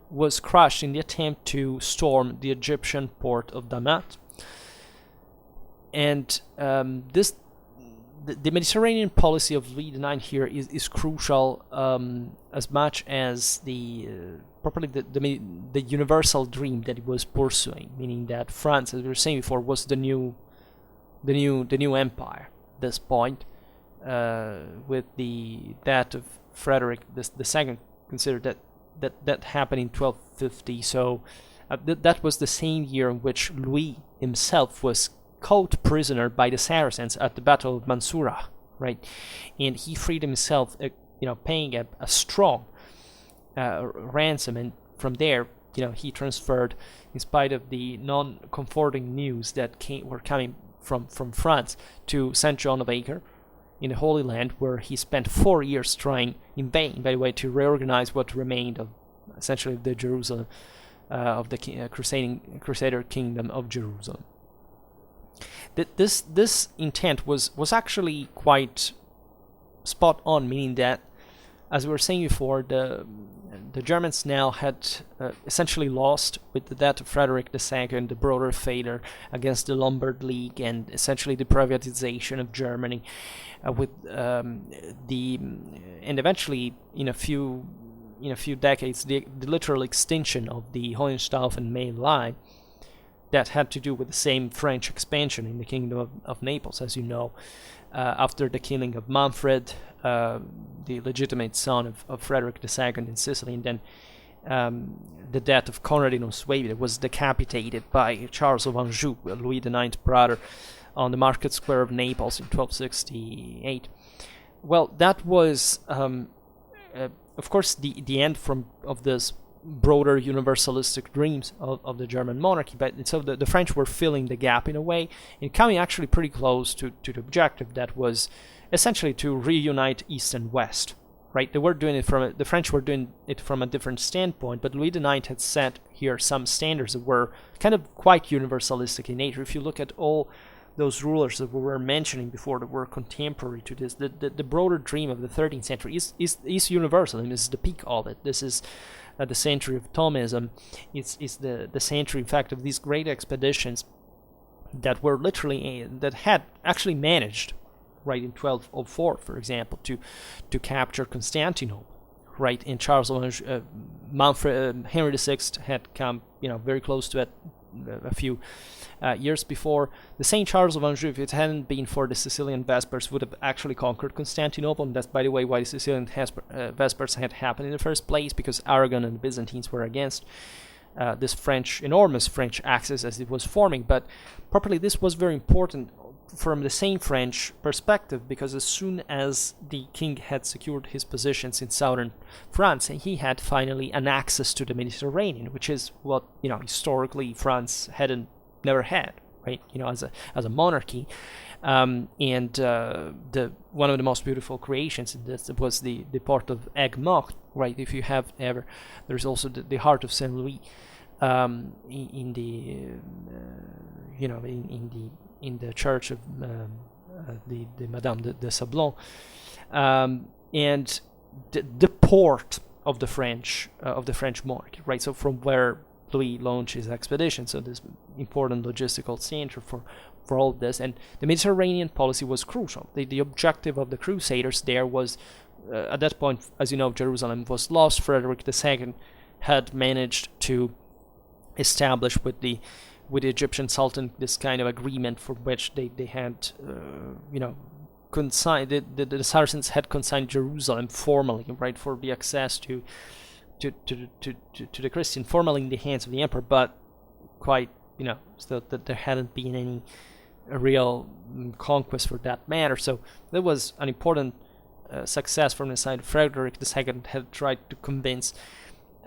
was crushed in the attempt to storm the Egyptian port of Damat. And the Mediterranean policy of Louis IX here is crucial, as much as properly the universal dream that he was pursuing, meaning that France, as we were saying before, was the new empire at this point, with the death of Frederick II, considered that happened in 1250. So that was the same year in which Louis himself was caught prisoner by the Saracens at the Battle of Mansoura, right? And he freed himself, paying a strong ransom, and from there, he transferred, in spite of the non-comforting news that were coming from France, to St. John of Acre in the Holy Land, where he spent 4 years trying, in vain, by the way, to reorganize what remained of essentially the Jerusalem, of the Crusader kingdom of Jerusalem. This intent was actually quite spot on, meaning that, as we were saying before, the Germans now had essentially lost, with the death of Frederick II, the broader failure against the Lombard League, and essentially the privatization of Germany, and eventually in a few decades the literal extinction of the Hohenstaufen main line. That had to do with the same French expansion in the Kingdom of Naples, as you know, after the killing of Manfred, the legitimate son of Frederick II in Sicily, and then the death of Conrad in Swabia was decapitated by Charles of Anjou, Louis IX's brother, on the market square of Naples in 1268. Well, that was, of course, the end of this broader universalistic dreams of the German monarchy, but so the French were filling the gap in a way, and coming actually pretty close to the objective that was essentially to reunite East and West, right? The French were doing it from a different standpoint, but Louis IX had set here some standards that were kind of quite universalistic in nature. If you look at all those rulers that we were mentioning before that were contemporary to this, the broader dream of the 13th century is universal, and this is the peak of it. This is the century of Thomism. It's the century, in fact, of these great expeditions that were literally, that had actually managed, right, in 1204, for example, to capture Constantinople, right? And Charles Henry VI had come, very close to it a few years before. The St. Charles of Anjou, if it hadn't been for the Sicilian Vespers, would have actually conquered Constantinople, and that's, by the way, why the Sicilian Vespers had happened in the first place, because Aragon and the Byzantines were against this enormous French axis as it was forming. But properly, this was very important from the same French perspective, because as soon as the king had secured his positions in southern France, he had finally an access to the Mediterranean, which is what historically France never had, right? As a monarchy, and one of the most beautiful creations in this was the port of Aigues-Mortes, right? If you have ever, there's also the heart of Saint Louis, in the church of the Madame de Sablon, and the port of the French monarchy, right? So from where Louis launched his expedition, so this important logistical center for all of this, and the Mediterranean policy was crucial. The objective of the Crusaders there was, at that point, as you know, Jerusalem was lost. Frederick II had managed to establish with the Egyptian Sultan this kind of agreement for which they had, consigned the Saracens had consigned Jerusalem formally, right, for the access to the Christian, formally in the hands of the emperor, but quite, so that there hadn't been any real conquest for that matter. So that was an important success from the side of Frederick II. Had tried to convince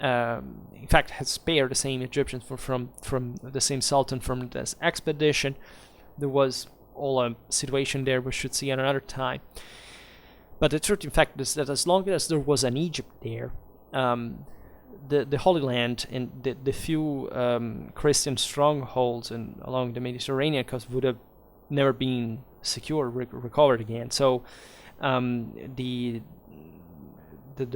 in fact, had spared the same Egyptians from the same sultan from this expedition. There was all a situation there we should see at another time. But the truth, in fact, is that as long as there was an Egypt there, the Holy Land and the few Christian strongholds along the Mediterranean coast would have never been secure, recovered again. So the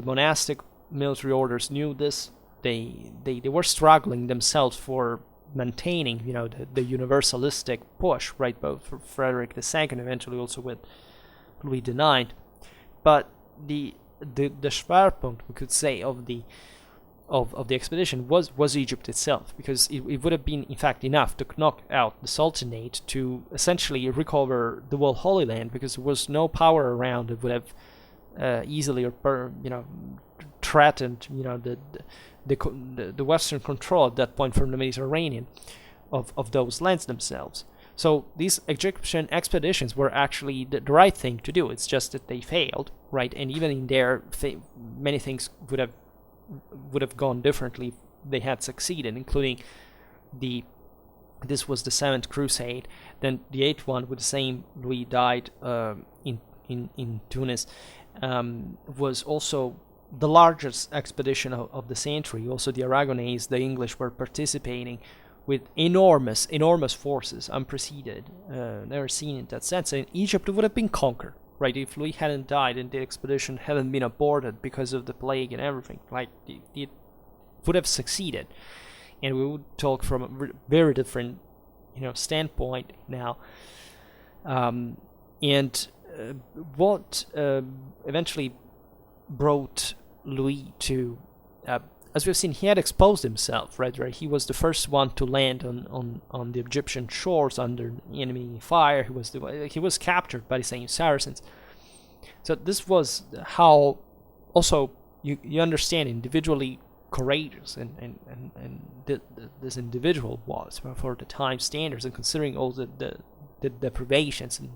monastic military orders knew this. They were struggling themselves for maintaining, the universalistic push, right? Both for Frederick II, eventually also with Louis IX. But the Schwerpunkt, we could say, of the expedition was Egypt itself, because it would have been, in fact, enough to knock out the Sultanate to essentially recover the whole Holy Land, because there was no power around that would have easily threatened, the Western control at that point from the Mediterranean of those lands themselves. So these Egyptian expeditions were actually the right thing to do. It's just that they failed, right? And even in there, many things would have gone differently if they had succeeded, including this was the 7th Crusade. Then the 8th one, with the same Louis died in Tunis, was also the largest expedition of the century. Also, the Aragonese, the English, were participating with enormous forces, unprecedented, never seen in that sense. And Egypt would have been conquered, right? If Louis hadn't died and the expedition hadn't been aborted because of the plague and everything, like, it would have succeeded. And we would talk from a very different, standpoint now. And what eventually brought Louis to, as we've seen, he had exposed himself, right? He was the first one to land on the Egyptian shores under enemy fire. He was captured by the same Saracens. So this was how also you understand individually courageous and this individual was for the time standards, and considering all the deprivations, and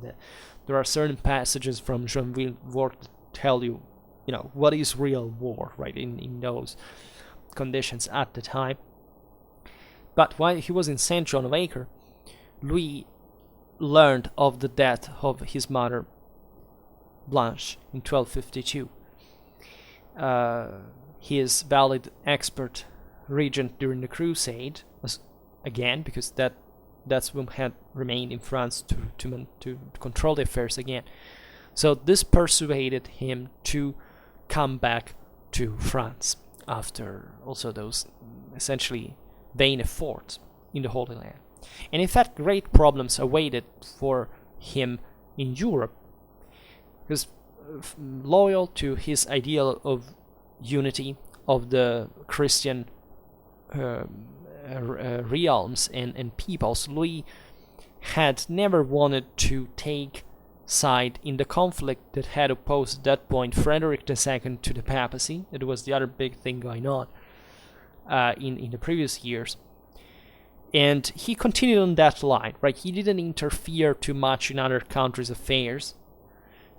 there are certain passages from Joinville War that tell you, what is real war, right, in those conditions at the time. But while he was in St. John of Acre, Louis learned of the death of his mother Blanche in 1252. His valid expert regent during the Crusade was, again, because that's when had remained in France to control the affairs again. So this persuaded him to come back to France after also those essentially vain efforts in the Holy Land. And in fact, great problems awaited for him in Europe, because loyal to his ideal of unity of the Christian realms and peoples, Louis had never wanted to take side in the conflict that had opposed at that point Frederick II to the papacy. It was the other big thing going on in the previous years. And he continued on that line, right? He didn't interfere too much in other countries' affairs.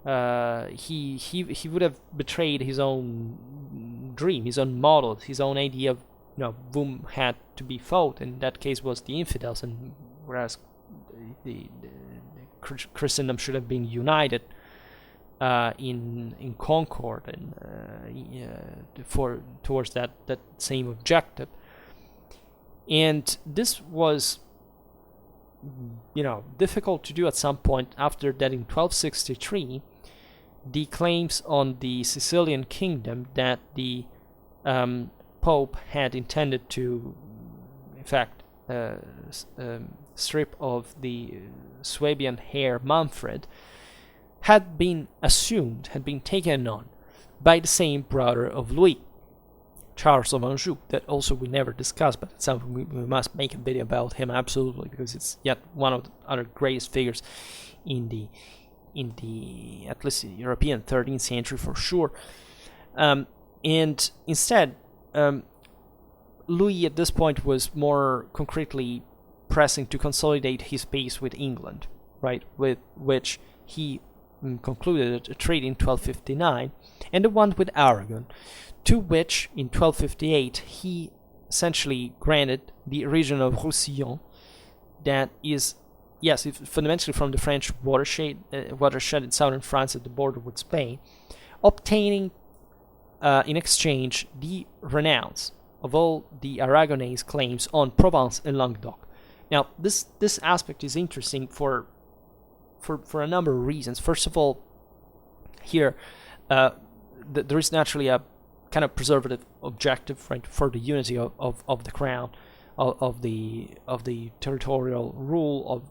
He would have betrayed his own dream, his own model, his own idea of whom had to be fought. In that case was the infidels, and whereas the Christendom should have been united in concord and towards that same objective. And this was difficult to do at some point. After that, in 1263, the claims on the Sicilian kingdom that the Pope had intended to, in fact, strip of the Swabian heir Manfred had been assumed, had been taken on by the same brother of Louis, Charles of Anjou, that also we never discussed, but it's something we must make a video about him, absolutely, because it's yet one of the other greatest figures in the at least European 13th century for sure. And instead, Louis at this point was more concretely pressing to consolidate his peace with England, right, with which he concluded a treaty in 1259, and the one with Aragon, to which in 1258 he essentially granted the region of Roussillon, that is, yes, fundamentally from the French watershed in southern France at the border with Spain, obtaining in exchange the renounce of all the Aragonese claims on Provence and Languedoc. Now, this aspect is interesting for a number of reasons. First of all, here there is naturally a kind of preservative objective, right, for the unity of the crown, of the territorial rule, of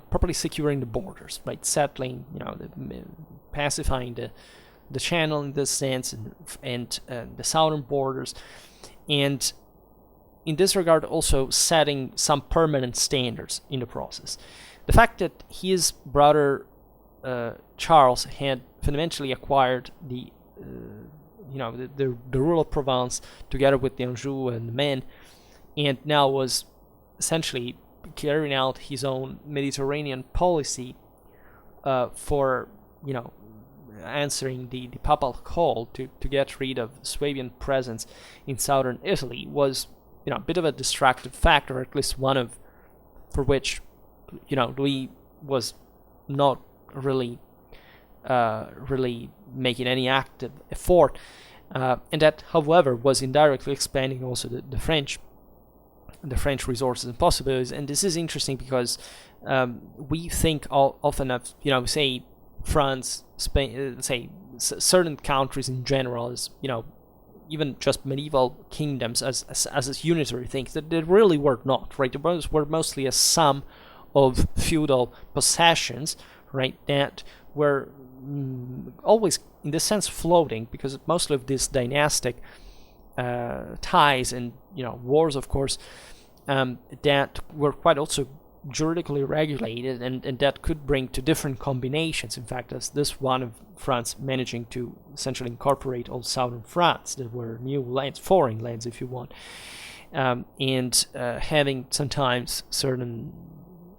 properly securing the borders, right, settling, pacifying the channel in this sense, and the southern borders, and in this regard also setting some permanent standards in the process. The fact that his brother Charles had fundamentally acquired the rule of Provence together with the Anjou and the Maine, and now was essentially carrying out his own Mediterranean policy for answering the papal call to get rid of Swabian presence in southern Italy, was a bit of a distractive factor, at least one of for which Louis was not really making any active effort, and that, however, was indirectly expanding also the French resources and possibilities. And this is interesting because we think often of say France, Spain, say certain countries in general as even just medieval kingdoms as unitary things that they really were not, right? They were mostly a sum of feudal possessions, right, that were always in this sense floating, because mostly of these dynastic ties and wars, of course, that were quite also juridically regulated, and that could bring to different combinations. In fact, as this one of France managing to essentially incorporate all southern France, that were new lands, foreign lands if you want, and having sometimes certain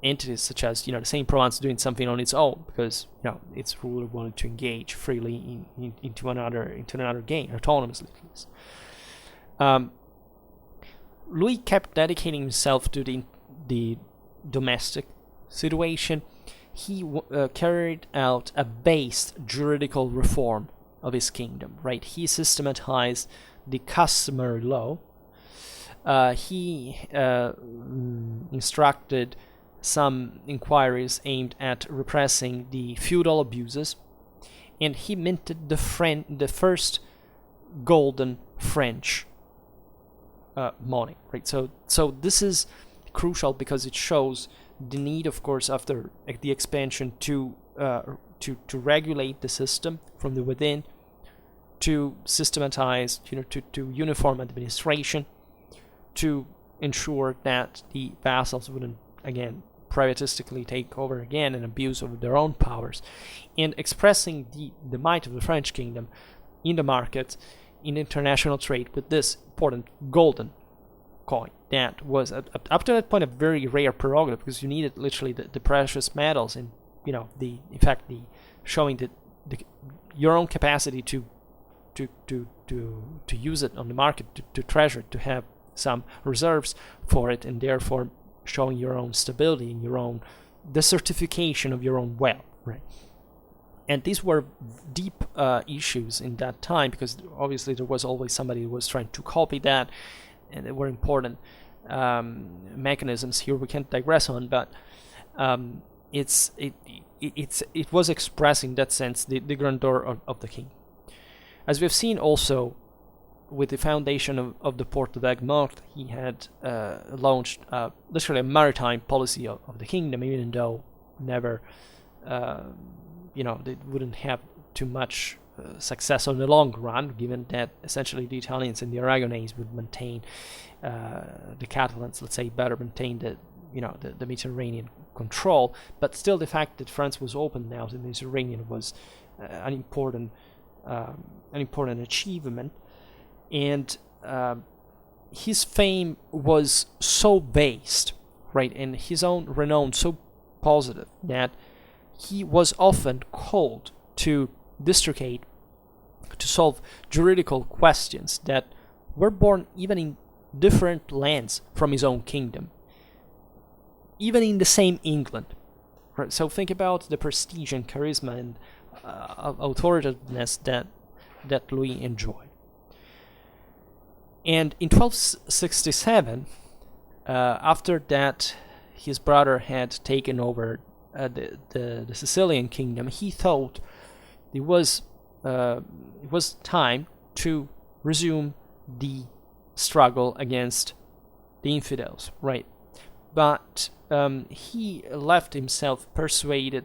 entities such as the same province doing something on its own because its ruler wanted to engage freely into another game autonomously. Louis kept dedicating himself to the domestic situation. He carried out a based juridical reform of his kingdom, right? He systematized the customary law. He instructed some inquiries aimed at repressing the feudal abuses, and he minted the first golden French money, right? So this is crucial because it shows the need, of course, after the expansion to regulate the system from the within, to systematize, to uniform administration, to ensure that the vassals wouldn't again privatistically take over again and abuse of their own powers, and expressing the might of the French kingdom in the market, in international trade, with this important golden coin that was up to that point a very rare prerogative, because you needed literally the precious metals and showing your own capacity to use it on the market, to treasure it, to have some reserves for it, and therefore showing your own stability and the certification of your own wealth, right? And these were deep issues in that time, because obviously there was always somebody who was trying to copy that, and there were important mechanisms here we can't digress on, but it was expressing, in that sense, the grandeur of the king. As we've seen also with the foundation of the port of Aigues-Mortes, he had launched literally a maritime policy of the kingdom, even though never, they wouldn't have too much success on the long run, given that essentially the Italians and the Aragonese would maintain the Catalans, let's say, better maintain the Mediterranean control. But still, the fact that France was open now to the Mediterranean was an important achievement. And his fame was so based, right, and his own renown so positive, that he was often called to districate, to solve juridical questions that were born even in different lands from his own kingdom, even in the same England. Right? So think about the prestige and charisma and authoritativeness that Louis enjoyed. And in 1267, after that his brother had taken over the Sicilian kingdom, he thought it was time to resume the struggle against the infidels, right? But he left himself persuaded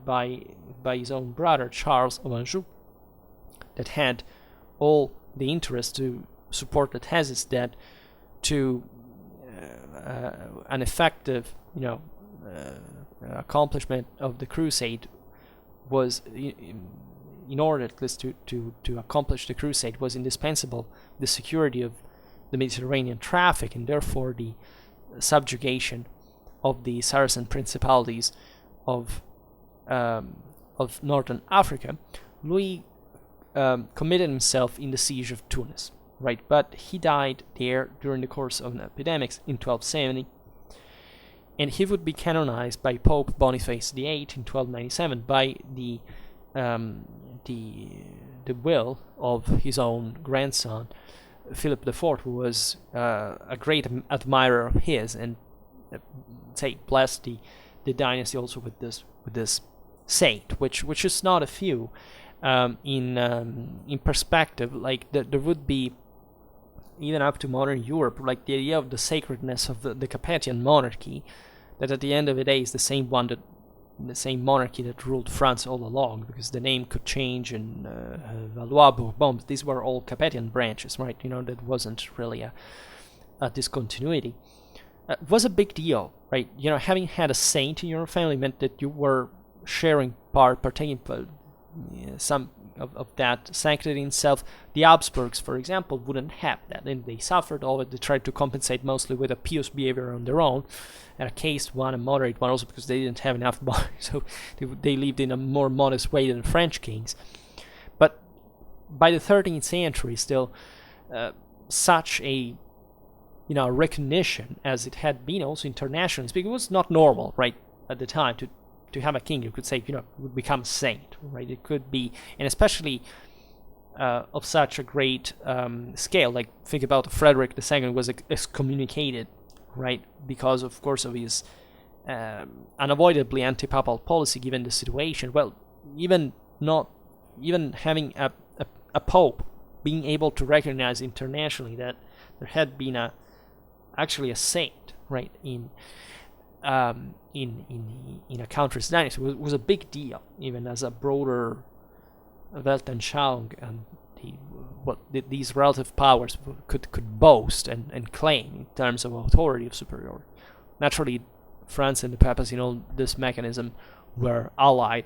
by his own brother Charles of Anjou, that had all the interest to support the thesis that to an effective, accomplishment of the crusade was, in order at least to accomplish the crusade, was indispensable the security of the Mediterranean traffic, and therefore the subjugation of the Saracen principalities of northern Africa. Louis committed himself in the siege of Tunis, right? But he died there during the course of an epidemic in 1270, and he would be canonized by Pope Boniface VIII in 1297 by the will of his own grandson Philip IV, who was a great admirer of his, and blessed the dynasty also with this saint, which is not a few. In perspective, like there would be, even up to modern Europe, like the idea of the sacredness of the Capetian monarchy, that at the end of the day is the same monarchy that ruled France all along, because the name could change, and Valois, Bourbon, these were all Capetian branches, right? That wasn't really a discontinuity. Was a big deal, right? Having had a saint in your family meant that you were partaking some of that sanctity itself. The Habsburgs, for example, wouldn't have that, and they suffered all it. They tried to compensate mostly with a pious behavior on their own, and a caste one, a moderate one, also because they didn't have enough money, so they lived in a more modest way than the French kings. But by the 13th century, still, such a recognition, as it had been also internationally speaking, was not normal, right, at the time, to have a king you could say, would become a saint, right? It could be, and especially of such a great scale. Like, think about Frederick II was excommunicated, right, because of course of his unavoidably anti-papal policy given the situation. Well, even having a pope being able to recognize internationally that there had been actually a saint, right, in a country's dynasty was a big deal, even as a broader Weltanschauung, and these relative powers could boast and claim in terms of authority of superiority. Naturally, France and the papacy in all this mechanism were allied,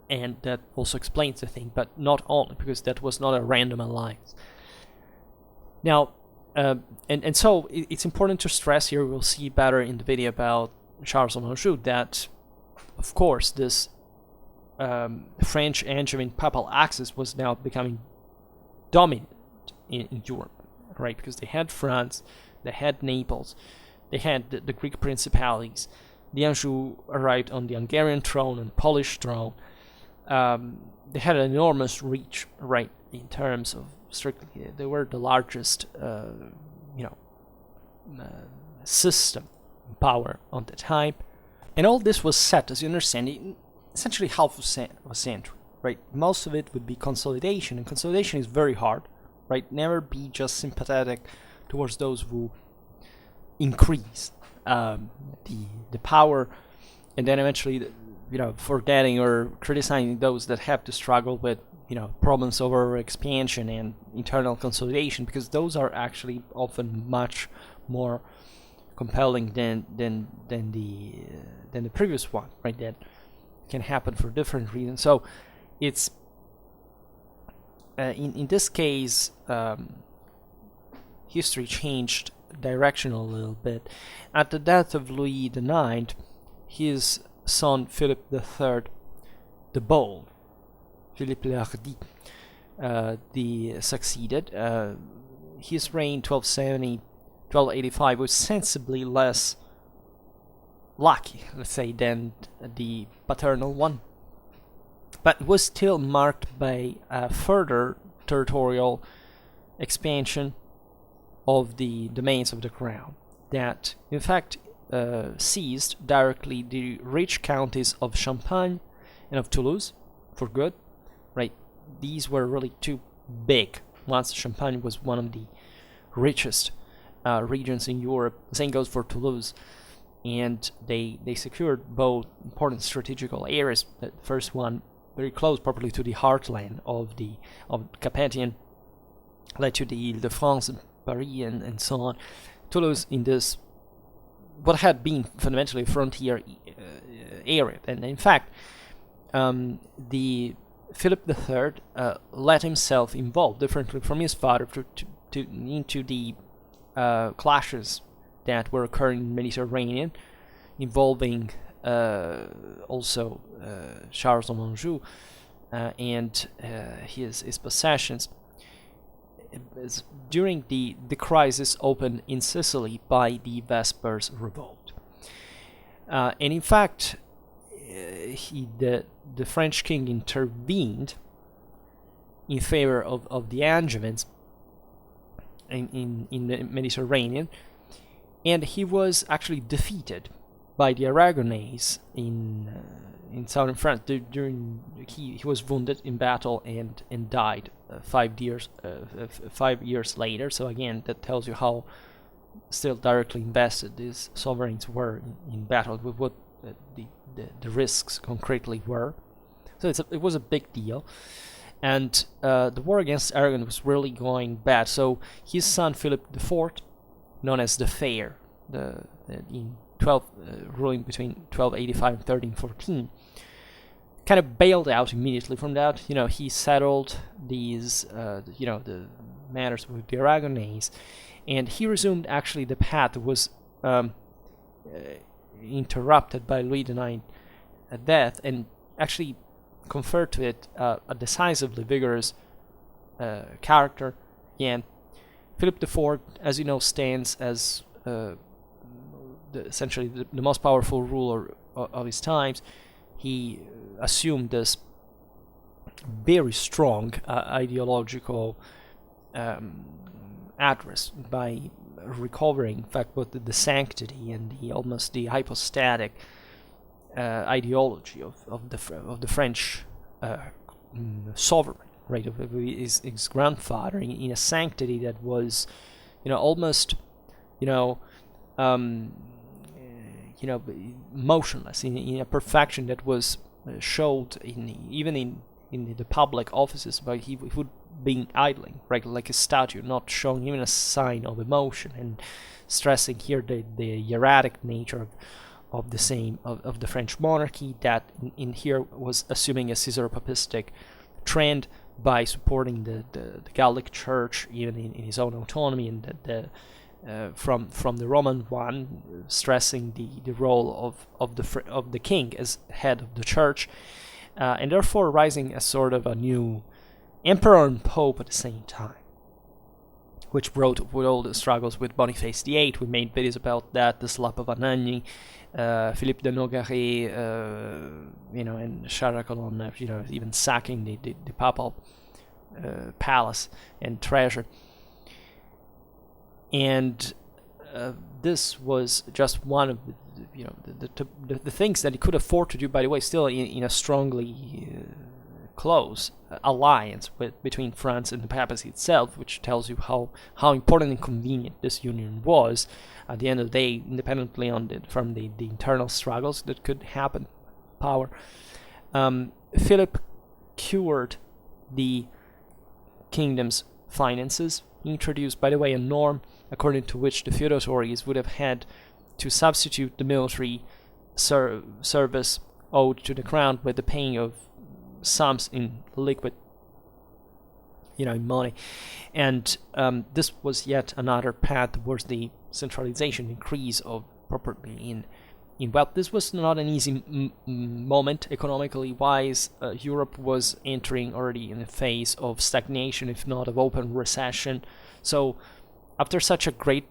and that also explains the thing, but not only, because that was not a random alliance. Now, and so it's important to stress here, we'll see better in the video about Charles of Anjou, that of course this French Angevin papal axis was now becoming dominant in Europe, right? Because they had France, they had Naples, they had the Greek principalities, the Anjou arrived on the Hungarian throne and Polish throne. They had an enormous reach, right, in terms of strictly, they were the largest, system power on the time, and all this was set, as you understand, in essentially half of a century, right? Most of it would be consolidation, and consolidation is very hard, right? Never be just sympathetic towards those who increase the power, and then eventually, forgetting or criticizing those that have to struggle with problems over expansion and internal consolidation, because those are actually often much more compelling than the previous one, right? That can happen for different reasons. So it's in this case, history changed direction a little bit. At the death of Louis IX, his son Philip III the Bold, Philippe le Hardi, succeeded. His reign, 1285, was sensibly less lucky, let's say, than the paternal one, but was still marked by further territorial expansion of the domains of the crown, that in fact seized directly the rich counties of Champagne and of Toulouse for good, right? These were really two big ones. Champagne was one of the richest regions in Europe. The same goes for Toulouse, and they secured both important strategical areas. The first one very close properly to the heartland of Carpathian, led to the Ile-de-France and Paris and so on. Toulouse in this, what had been fundamentally a frontier area. And in fact, the Philip III let himself involve, differently from his father, into the clashes that were occurring in the Mediterranean, involving also Charles of Anjou and his possessions. During the crisis opened in Sicily by the Vespers revolt, and in fact, the French king intervened in favor of the Angevins in the Mediterranean, and he was actually defeated by the Aragonese in southern France. He was wounded in battle and died 5 years later. So again, that tells you how still directly invested these sovereigns were in battle, with what the risks concretely were. So it was a big deal, and the war against Aragon was really going bad. So his son Philip IV, known as the Fair, ruling between 1285 and 1314, kind of bailed out immediately from that. He settled these, the matters with the Aragonese, and he resumed actually the path that was interrupted by Louis IX death, and actually conferred to it a decisively vigorous character. Again, Philip IV, as you know, stands as essentially the most powerful ruler of his times. He assumed this very strong ideological address by recovering, in fact, both the sanctity and the hypostatic ideology of the French sovereign, right? Of his grandfather, in a sanctity that was, almost, motionless, in a perfection that was showed even in the public offices, but he would be idling, right, like a statue, not showing even a sign of emotion, and stressing here the hieratic nature of the French monarchy, that in here was assuming a Caesar-papistic trend by supporting the Gallic Church even in his own autonomy, and from the Roman one, stressing the role of the king as head of the church, and therefore rising as sort of a new emperor and pope at the same time, which brought with all the struggles with Boniface VIII. We made videos about that, the slap of Anagni, Philippe de Nogaret, and Characolon, even sacking the papal palace and treasure. And this was just one of the things that he could afford to do, by the way, still in a strongly close alliance between France and the papacy itself, which tells you how important and convenient this union was at the end of the day, independently from the internal struggles that could happen. Power. Philip cured the kingdom's finances. He introduced, by the way, a norm according to which the feudal authorities would have had to substitute the military service owed to the crown with the paying of sums in liquid, in money. And this was yet another path towards the centralization, increase of property in wealth. This was not an easy moment economically wise. Europe was entering already in a phase of stagnation, if not of open recession. So after such a great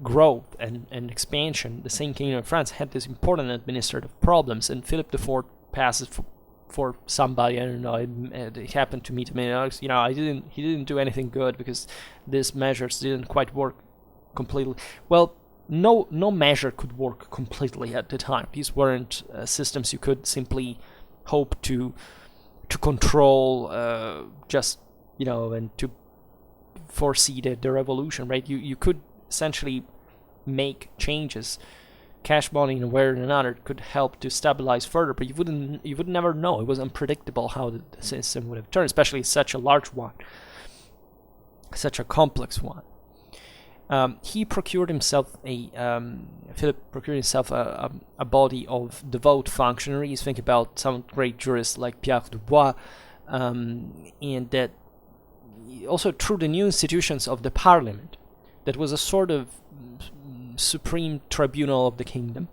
growth and expansion, the same kingdom of France had these important administrative problems, and Philip IV passes for somebody. I don't know. It happened to me to many others. He didn't do anything good because these measures didn't quite work completely. Well, no measure could work completely at the time. These weren't systems you could simply hope to control, and to foresee the revolution, right? You could essentially make changes. Cash money in one way or another could help to stabilize further, but you would never know. It was unpredictable how the system would have turned, especially such a large one, such a complex one. Philip procured himself a body of devout functionaries. Think about some great jurists like Pierre Dubois, and that also through the new institutions of the Parliament, that was a sort of supreme tribunal of the kingdom.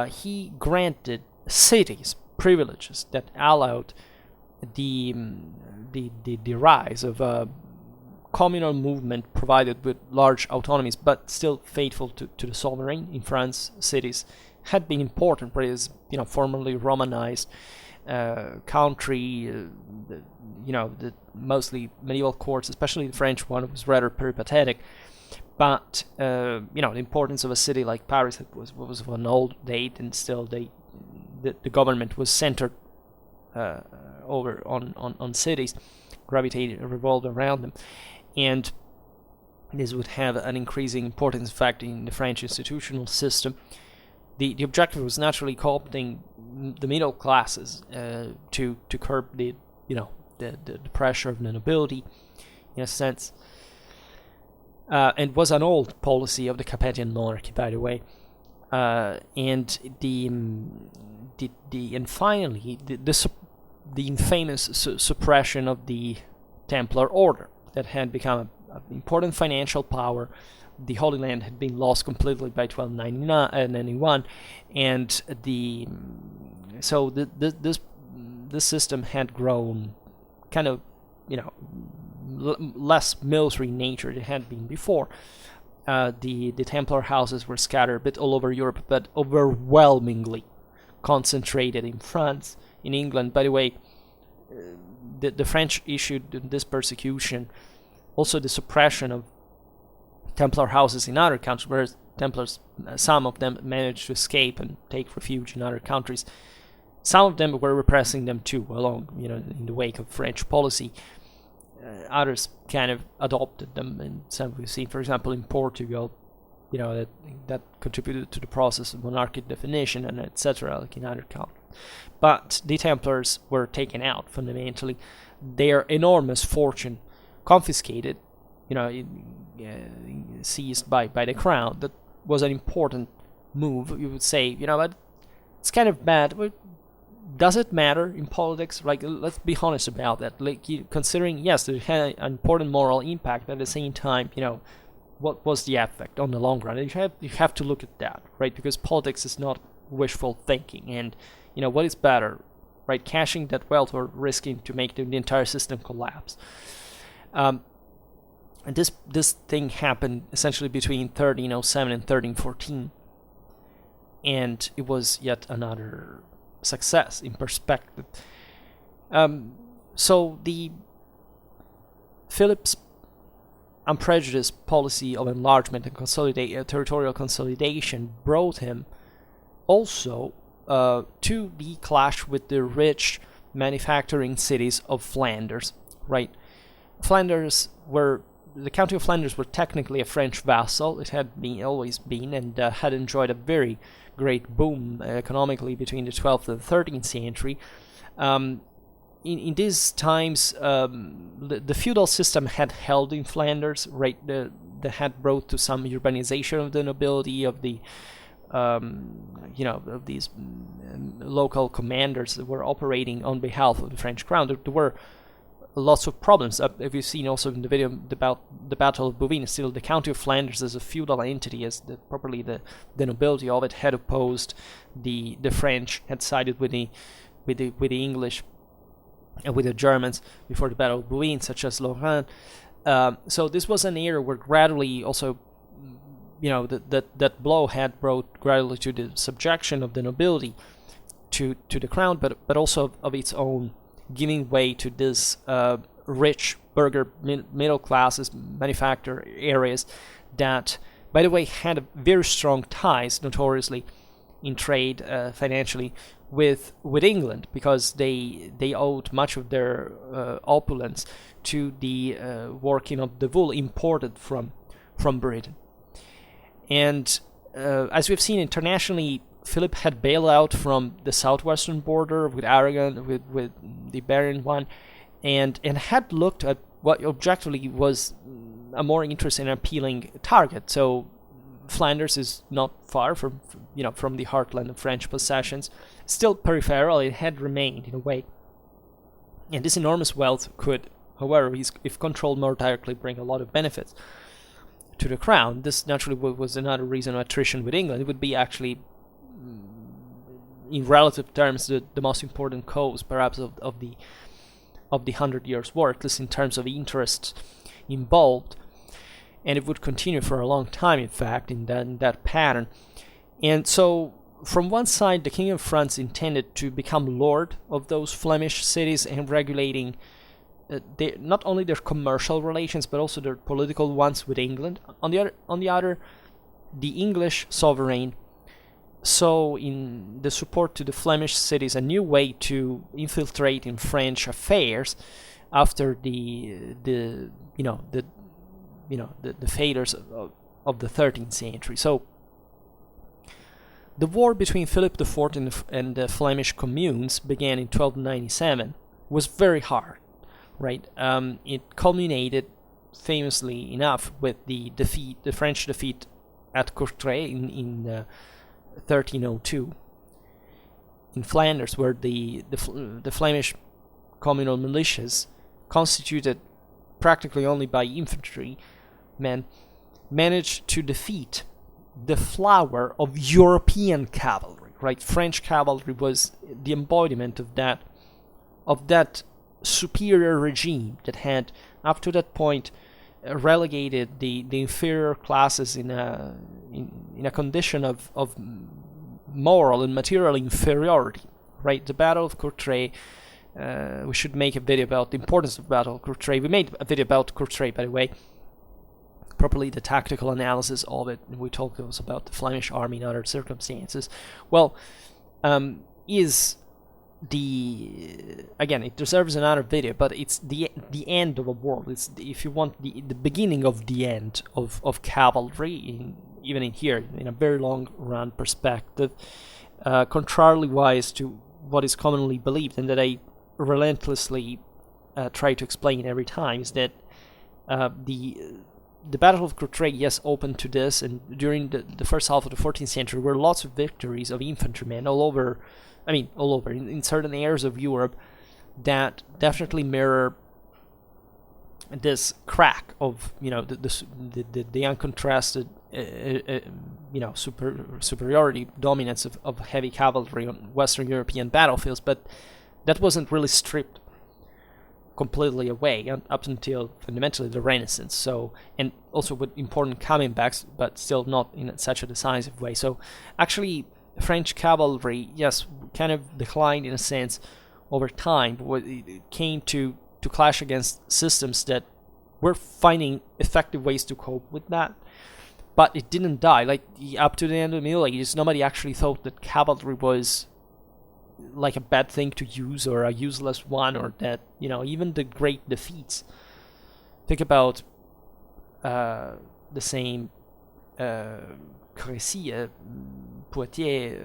He granted cities privileges that allowed the rise of a communal movement provided with large autonomies, but still faithful to the sovereign. In France, cities had been important, but it is formerly Romanized country. The mostly medieval courts, especially the French one, was rather peripatetic. But the importance of a city like Paris was of an old date, and still the government was centered over on cities, revolved around them, and this would have an increasing importance, in fact, in the French institutional system. The objective was naturally co-opting the middle classes to curb the pressure of the nobility, in a sense. And was an old policy of the Capetian monarchy, by the way. And finally the infamous suppression of the Templar order that had become an important financial power. The Holy Land had been lost completely by 1291, and this system had grown kind of less military nature than it had been before. The Templar houses were scattered a bit all over Europe, but overwhelmingly concentrated in France, in England. By the way, the French issued this persecution, also the suppression of Templar houses in other countries, whereas Templars, some of them managed to escape and take refuge in other countries. Some of them were repressing them too, along in the wake of French policy. Others kind of adopted them, and some we've seen, for example, in Portugal, that contributed to the process of monarchic definition, and etc., like in other countries. But the Templars were taken out fundamentally, their enormous fortune confiscated, seized by the crown. That was an important move. You would say, but it's kind of bad. But does it matter in politics? Like, let's be honest about that. Like, considering, yes, it had an important moral impact, but at the same time, what was the effect on the long run? You have to look at that, right? Because politics is not wishful thinking, and what is better, right? Cashing that wealth or risking to make the entire system collapse. And this thing happened essentially between 1307 and 1314, and it was yet another success in perspective. So Philip's unprejudiced policy of enlargement and territorial consolidation brought him also to the clash with the rich manufacturing cities of Flanders, right? The county of Flanders were technically a French vassal. It had always been, and had enjoyed a very great boom economically between the 12th and 13th century. In these times, the feudal system had held in Flanders, right? That had brought to some urbanization of the nobility, of the of these local commanders that were operating on behalf of the French crown. There were lots of problems. If you've seen also in the video about the Battle of Bouvines, still the County of Flanders as a feudal entity, as properly the nobility of it had opposed the French, had sided with the English and with the Germans before the Battle of Bouvines, such as Lorraine. So this was an era where gradually also, that blow had brought gradually to the subjection of the nobility to the crown, but also of its own giving way to this rich burgher middle classes, manufacturer areas that, by the way, had very strong ties, notoriously, in trade, financially, with England, because they owed much of their opulence to the working of the wool imported from Britain. And as we've seen internationally, Philip had bailed out from the southwestern border with Aragon, with the Iberian one, and had looked at what objectively was a more interesting and appealing target. So Flanders is not far from the heartland of French possessions, still peripheral. It had remained in a way, and this enormous wealth could, however, if controlled more directly, bring a lot of benefits to the crown. This naturally was another reason of attrition with England. It would be actually, in relative terms, the most important cause, perhaps, of the 100 Years' War, at least in terms of interest involved, and it would continue for a long time, in fact, in that pattern. And so, from one side, the King of France intended to become lord of those Flemish cities and regulating not only their commercial relations but also their political ones with England. On the other, the English sovereign saw in the support to the Flemish cities a new way to infiltrate in French affairs after the failures of the 13th century. So the war between Philip IV and the Flemish communes began in 1297. Was very hard, right? It culminated, famously enough, with the French defeat at Courtrai in 1302 in Flanders, where the Flemish communal militias, constituted practically only by infantry men, managed to defeat the flower of European cavalry, right? French cavalry was the embodiment of that superior regime that had, up to that point, relegated the inferior classes in a condition of moral and material inferiority, right? The Battle of Courtrai, we should make a video about the importance of the Battle of Courtrai. We made a video about Courtrai, by the way, properly the tactical analysis of it. We talked also about the Flemish army in other circumstances. Well, is again, it deserves another video, but it's the end of a war. It's, if you want, the beginning of the end of cavalry, even in here, in a very long run perspective, contrarily wise to what is commonly believed, and that I relentlessly try to explain every time, is that the Battle of Courtrai, yes, opened to this, and during the first half of the 14th century were lots of victories of infantrymen all over, in certain areas of Europe, that definitely mirror this crack of, the uncontrasted, superiority, dominance of heavy cavalry on Western European battlefields, but that wasn't really stripped completely away up until fundamentally the Renaissance. So, and also with important comebacks, but still not in such a decisive way. So actually, French cavalry, yes, kind of declined in a sense over time, but it came to clash against systems that were finding effective ways to cope with that. But it didn't die. Like, up to the end of the Middle Ages, nobody actually thought that cavalry was like a bad thing to use or a useless one, or that, even the great defeats. Think about the same Crécy, Poitiers,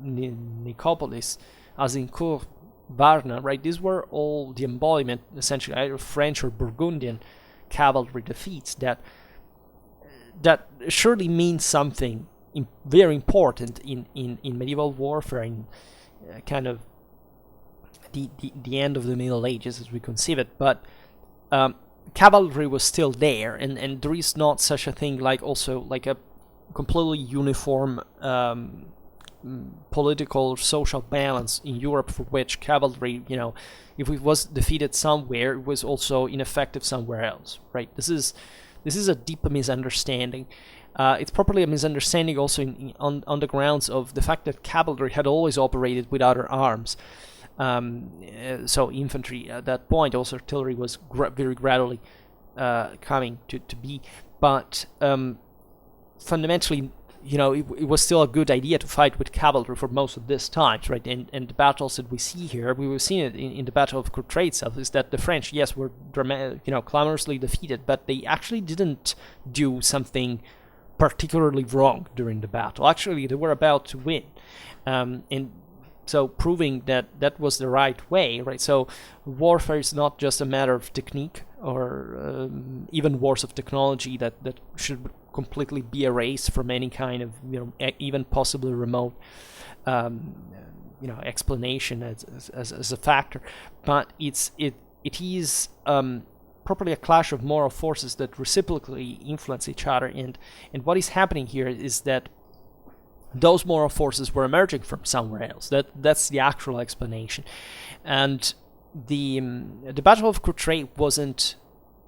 Nicopolis, Azincourt, Varna, right? These were all the embodiment, essentially, either French or Burgundian cavalry defeats that surely means something very important in medieval warfare, in kind of the end of the Middle Ages as we conceive it, but cavalry was still there, and there is not such a thing like also like a completely uniform political or social balance in Europe, for which cavalry, if it was defeated somewhere, it was also ineffective somewhere else, right? This is a deep misunderstanding. It's probably a misunderstanding also on the grounds of the fact that cavalry had always operated with other arms. So infantry at that point, also artillery was very gradually coming to be, but fundamentally, it was still a good idea to fight with cavalry for most of this time, right? And the battles that we see here, we were seeing it in the Battle of Courtrai itself, is that the French, yes, were clamorously defeated, but they actually didn't do something particularly wrong during the battle. Actually, they were about to win, and so proving that was the right way, right? So warfare is not just a matter of technique or even wars of technology that should completely be erased from any kind of even possibly remote explanation as a factor, but it is properly a clash of moral forces that reciprocally influence each other, and what is happening here is that those moral forces were emerging from somewhere else. That's the actual explanation, and the Battle of Courtrai wasn't.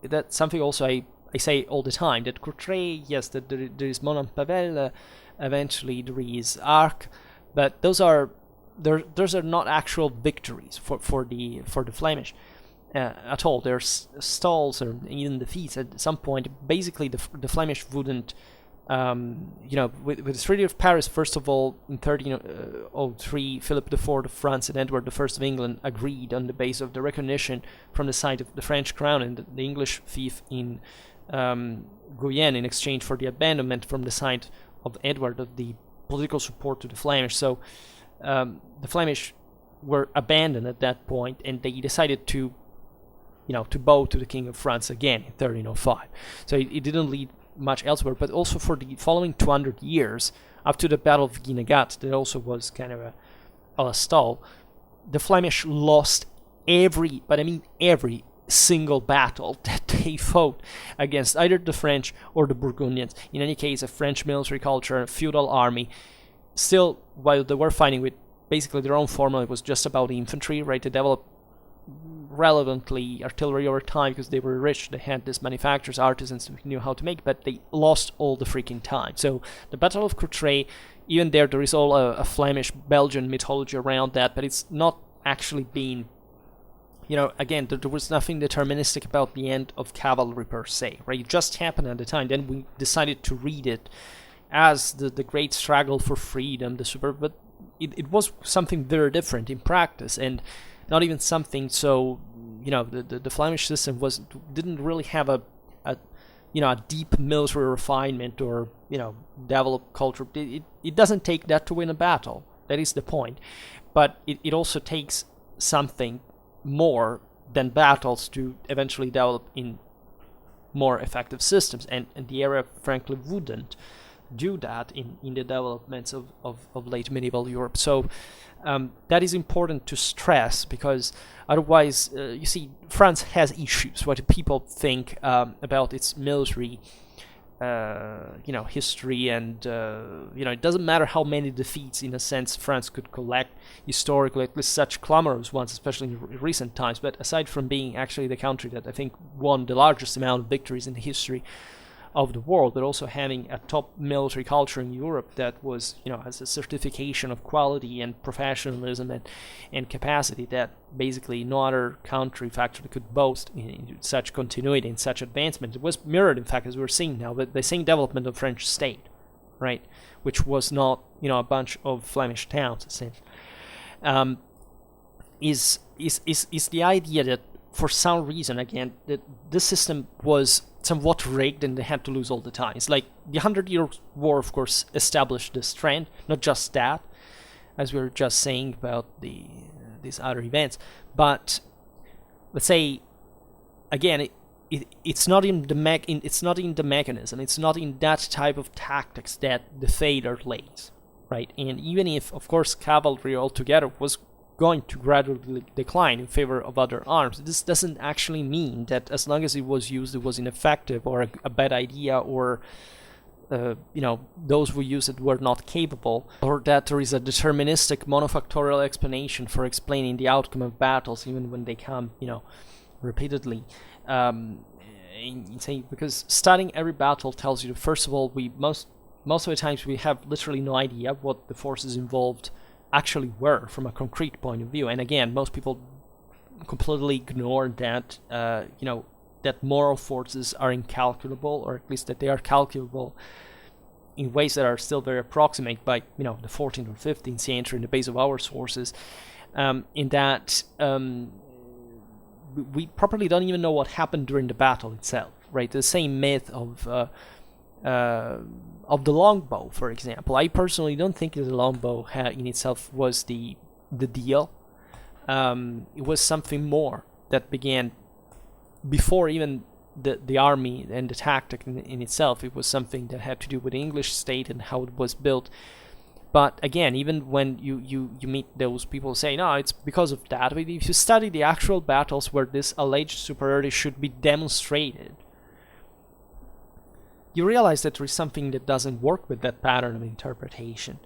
That's something also I say all the time, that Courtrai, yes, that there is Mont-Pavel, eventually there is Arques, but those are not actual victories for the Flemish at all. There's stalls or even defeats at some point. Basically, the Flemish wouldn't. With the Treaty of Paris, first of all, in 1303, Philip IV of France and Edward I of England agreed on the basis of the recognition from the side of the French crown and the English fief in Guyenne in exchange for the abandonment from the side of Edward of the political support to the Flemish. So the Flemish were abandoned at that point, and they decided to bow to the King of France again in 1305. So it didn't lead much elsewhere, but also for the following 200 years, up to the Battle of Guinegate, that also was kind of a stall, the Flemish lost every single battle that they fought against either the French or the Burgundians. In any case, a French military culture, a feudal army. Still, while they were fighting with basically their own formula, it was just about infantry, right? They developed relevantly artillery over time because they were rich. They had these manufacturers, artisans who knew how to make, but they lost all the freaking time. So the Battle of Courtrai, even there is all a Flemish Belgian mythology around that, but it's not actually being again, there was nothing deterministic about the end of cavalry per se, right? It just happened at the time. Then we decided to read it as the great struggle for freedom, but it was something very different in practice, and not even something so, the Flemish system didn't really have a deep military refinement or, developed culture. It doesn't take that to win a battle. That is the point. But it also takes something more than battles to eventually develop in more effective systems. And the era, frankly, wouldn't do that in the developments of late medieval Europe. So that is important to stress, because otherwise, you see, France has issues. What people think about its military, history, and it doesn't matter how many defeats, in a sense, France could collect historically, at least such clamorous ones, especially in recent times. But aside from being actually the country that I think won the largest amount of victories in the history of the world, but also having a top military culture in Europe that was, has a certification of quality and professionalism and capacity that basically no other country factory could boast in such continuity and such advancement. It was mirrored, in fact, as we're seeing now, but the same development of French state, right, which was not, a bunch of Flemish towns, essentially, is the idea that for some reason, again, that this system was somewhat rigged and they had to lose all the time. It's like the 100-Year War, of course, established this trend, not just that, as we were just saying about these other events, but let's say, again, it's not in the it's not in the mechanism, it's not in that type of tactics that the failure lays, right? And even if, of course, cavalry altogether was going to gradually decline in favor of other arms. This doesn't actually mean that as long as it was used, it was ineffective or a bad idea, or those who use it were not capable, or that there is a deterministic monofactorial explanation for explaining the outcome of battles, even when they come, repeatedly. Because studying every battle tells you that, first of all, most of the times we have literally no idea what the forces involved actually were from a concrete point of view. And again, most people completely ignore that that moral forces are incalculable, or at least that they are calculable in ways that are still very approximate by the 14th or 15th century in the base of our sources, in that we probably don't even know what happened during the battle itself, right? The same myth of the longbow, for example. I personally don't think that the longbow in itself was the deal. It was something more that began before even the army and the tactic in itself. It was something that had to do with the English state and how it was built. But again, even when you meet those people saying, no, it's because of that, but if you study the actual battles where this alleged superiority should be demonstrated, you realize that there is something that doesn't work with that pattern of interpretation.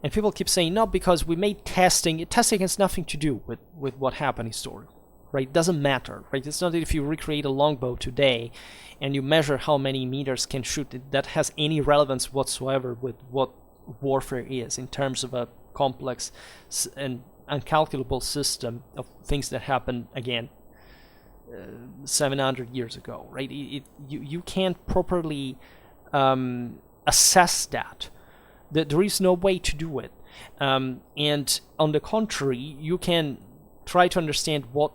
And people keep saying, no, because we made testing. Testing has nothing to do with what happened historically, right? It doesn't matter, right? It's not that if you recreate a longbow today and you measure how many meters can shoot, that has any relevance whatsoever with what warfare is in terms of a complex and uncalculable system of things that happened, again, 700 years ago, right? You can't properly assess that. There is no way to do it. And on the contrary, you can try to understand what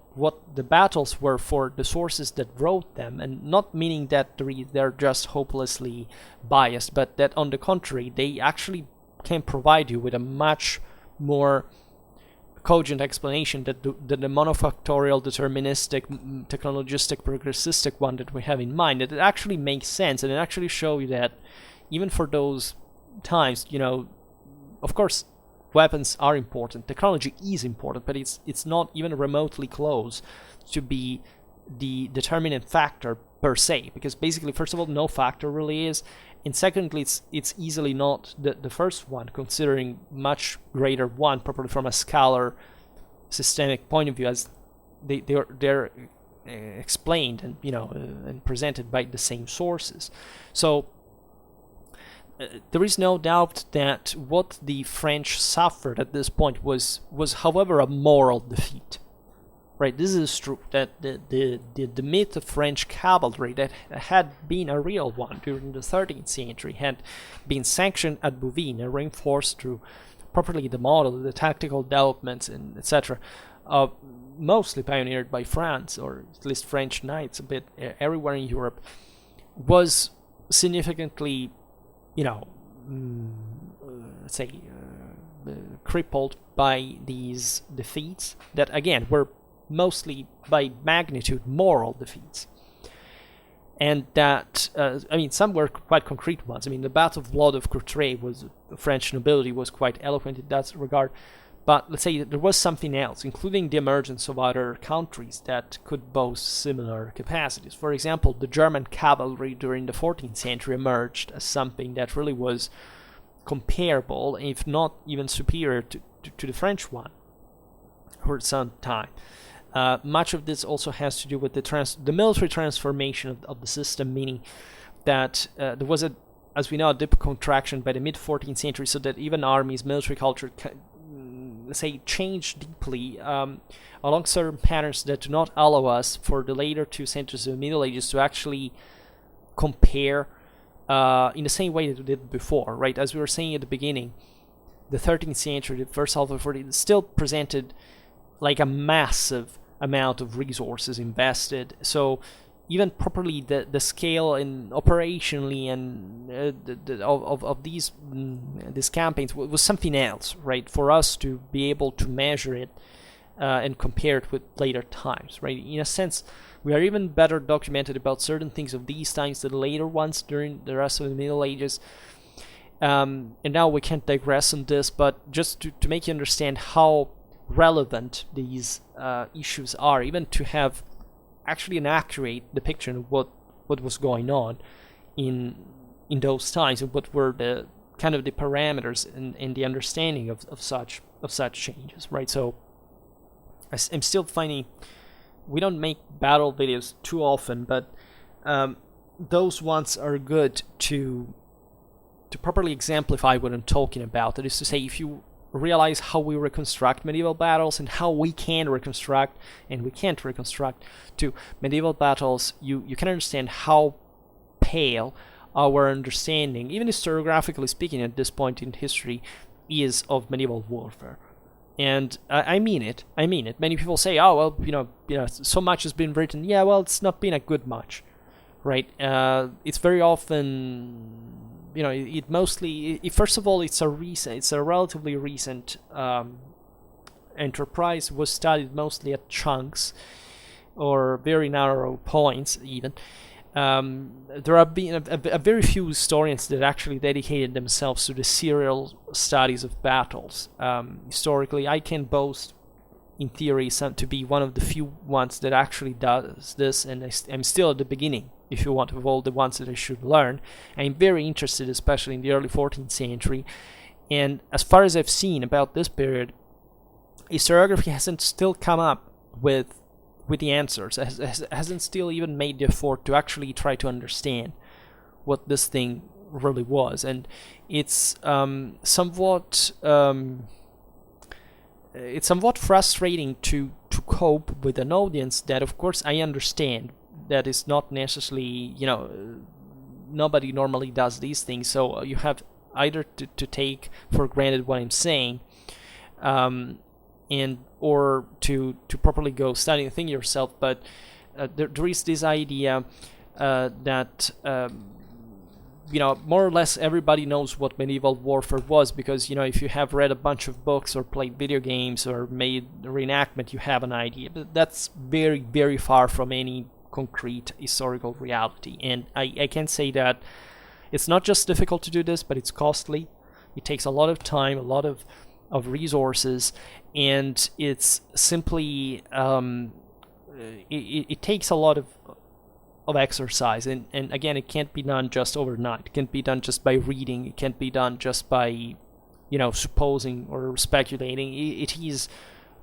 the battles were for the sources that wrote them, and not meaning that they're just hopelessly biased, but that on the contrary, they actually can provide you with a much more cogent explanation that the monofactorial, deterministic, technologistic, progressistic one that we have in mind, that it actually makes sense, and it actually shows you that even for those times, of course, weapons are important, technology is important, but it's not even remotely close to be the determinant factor per se, because basically, first of all, no factor really is, and secondly, it's easily not the first one, considering much greater one, probably from a scalar systemic point of view, as they're explained and and presented by the same sources. So there is no doubt that what the French suffered at this point was however a moral defeat. Right, this is true, that the myth of French cavalry that had been a real one during the 13th century had been sanctioned at Bouvines and reinforced through properly the model, the tactical developments, and etc., mostly pioneered by France, or at least French knights a bit everywhere in Europe, was significantly, crippled by these defeats that, again, were mostly by magnitude moral defeats, and that some were quite concrete ones. The Battle of Blood of Courtrai was, the French nobility was quite eloquent in that regard, but let's say that there was something else, including the emergence of other countries that could boast similar capacities. For example, the German cavalry during the 14th century emerged as something that really was comparable, if not even superior to the French one for some time. Much of this also has to do with the military transformation of the system, meaning that there was as we know, a deep contraction by the mid-14th century, so that even armies, military culture, changed deeply along certain patterns that do not allow us, for the later 2 centuries of the Middle Ages, to actually compare in the same way that we did before, right? As we were saying at the beginning, the 13th century, the first half of the 14th, still presented like a massive amount of resources invested. So even properly the scale and operationally and of these campaigns was something else, right? For us to be able to measure it and compare it with later times, right? In a sense, we are even better documented about certain things of these times than the later ones during the rest of the Middle Ages. And now we can't digress on this, but just to make you understand how relevant these issues are, even to have actually an accurate depiction of what was going on in those times, and what were the kind of the parameters and the understanding of such changes, right? So I'm still finding we don't make battle videos too often, but those ones are good to properly exemplify what I'm talking about. That is to say, if you realize how we reconstruct medieval battles and how we can reconstruct and we can't reconstruct to medieval battles, you can understand how pale our understanding, even historiographically speaking at this point in history, is of medieval warfare. And I mean it. Many people say, oh, well, you know, so much has been written. Yeah, well, it's not been a good much, right? It's very often, you know, it mostly, first of all, it's a relatively recent enterprise. It was studied mostly at chunks or very narrow points even. There have been a very few historians that actually dedicated themselves to the serial studies of battles. Historically, I can boast, in theory, to be one of the few ones that actually does this, and I'm still at the beginning, if you want, of all the ones that I should learn. I'm very interested, especially in the early 14th century, and as far as I've seen about this period, historiography hasn't still come up with the answers, hasn't still even made the effort to actually try to understand what this thing really was. And it's somewhat frustrating to cope with an audience that, of course, I understand that is not necessarily, you know, nobody normally does these things, so you have either to take for granted what I'm saying, and or to properly go study the thing yourself. But there is this idea that you know, more or less everybody knows what medieval warfare was, because, you know, if you have read a bunch of books or played video games or made reenactment, you have an idea. But that's very, very far from any concrete historical reality. And I can say that it's not just difficult to do this, but it's costly. It takes a lot of time, a lot of resources, and it's simply it takes a lot of exercise, and again, it can't be done just overnight. It can't be done just by reading. It can't be done just by, you know, supposing or speculating. It is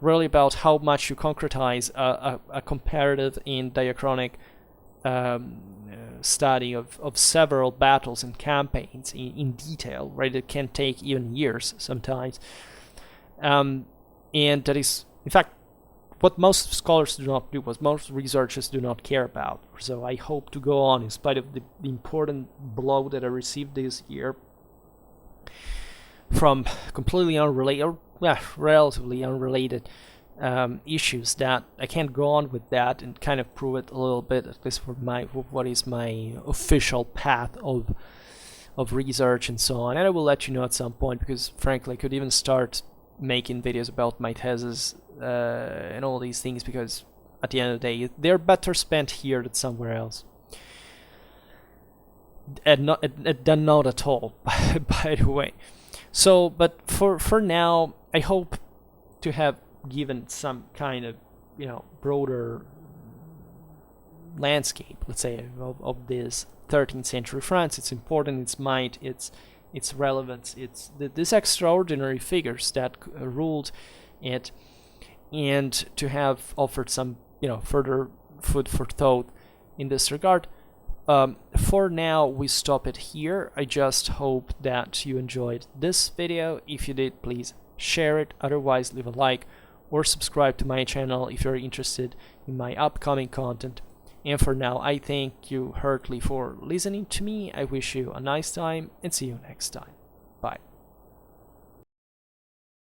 really about how much you concretize a comparative and diachronic study of several battles and campaigns in detail, right? It can take even years sometimes. And that is, in fact, what most scholars do not do, what most researchers do not care about. So I hope to go on, in spite of the important blow that I received this year from completely unrelated, or relatively unrelated issues, that I can't go on with that and kind of prove it a little bit, at least for what is my official path of research and so on. And I will let you know at some point, because frankly I could even start making videos about my thesis and all these things, because at the end of the day they're better spent here than somewhere else, and not at all by the way. So, but for now, I hope to have given some kind of, you know, broader landscape, let's say, of this 13th century France, its importance, its might, its relevance, its these extraordinary figures that ruled it, and to have offered some, you know, further food for thought in this regard. For now, we stop it here. I just hope that you enjoyed this video. If you did, please share it. Otherwise, leave a like or subscribe to my channel if you're interested in my upcoming content. And for now, I thank you heartily for listening to me. I wish you a nice time and see you next time. Bye.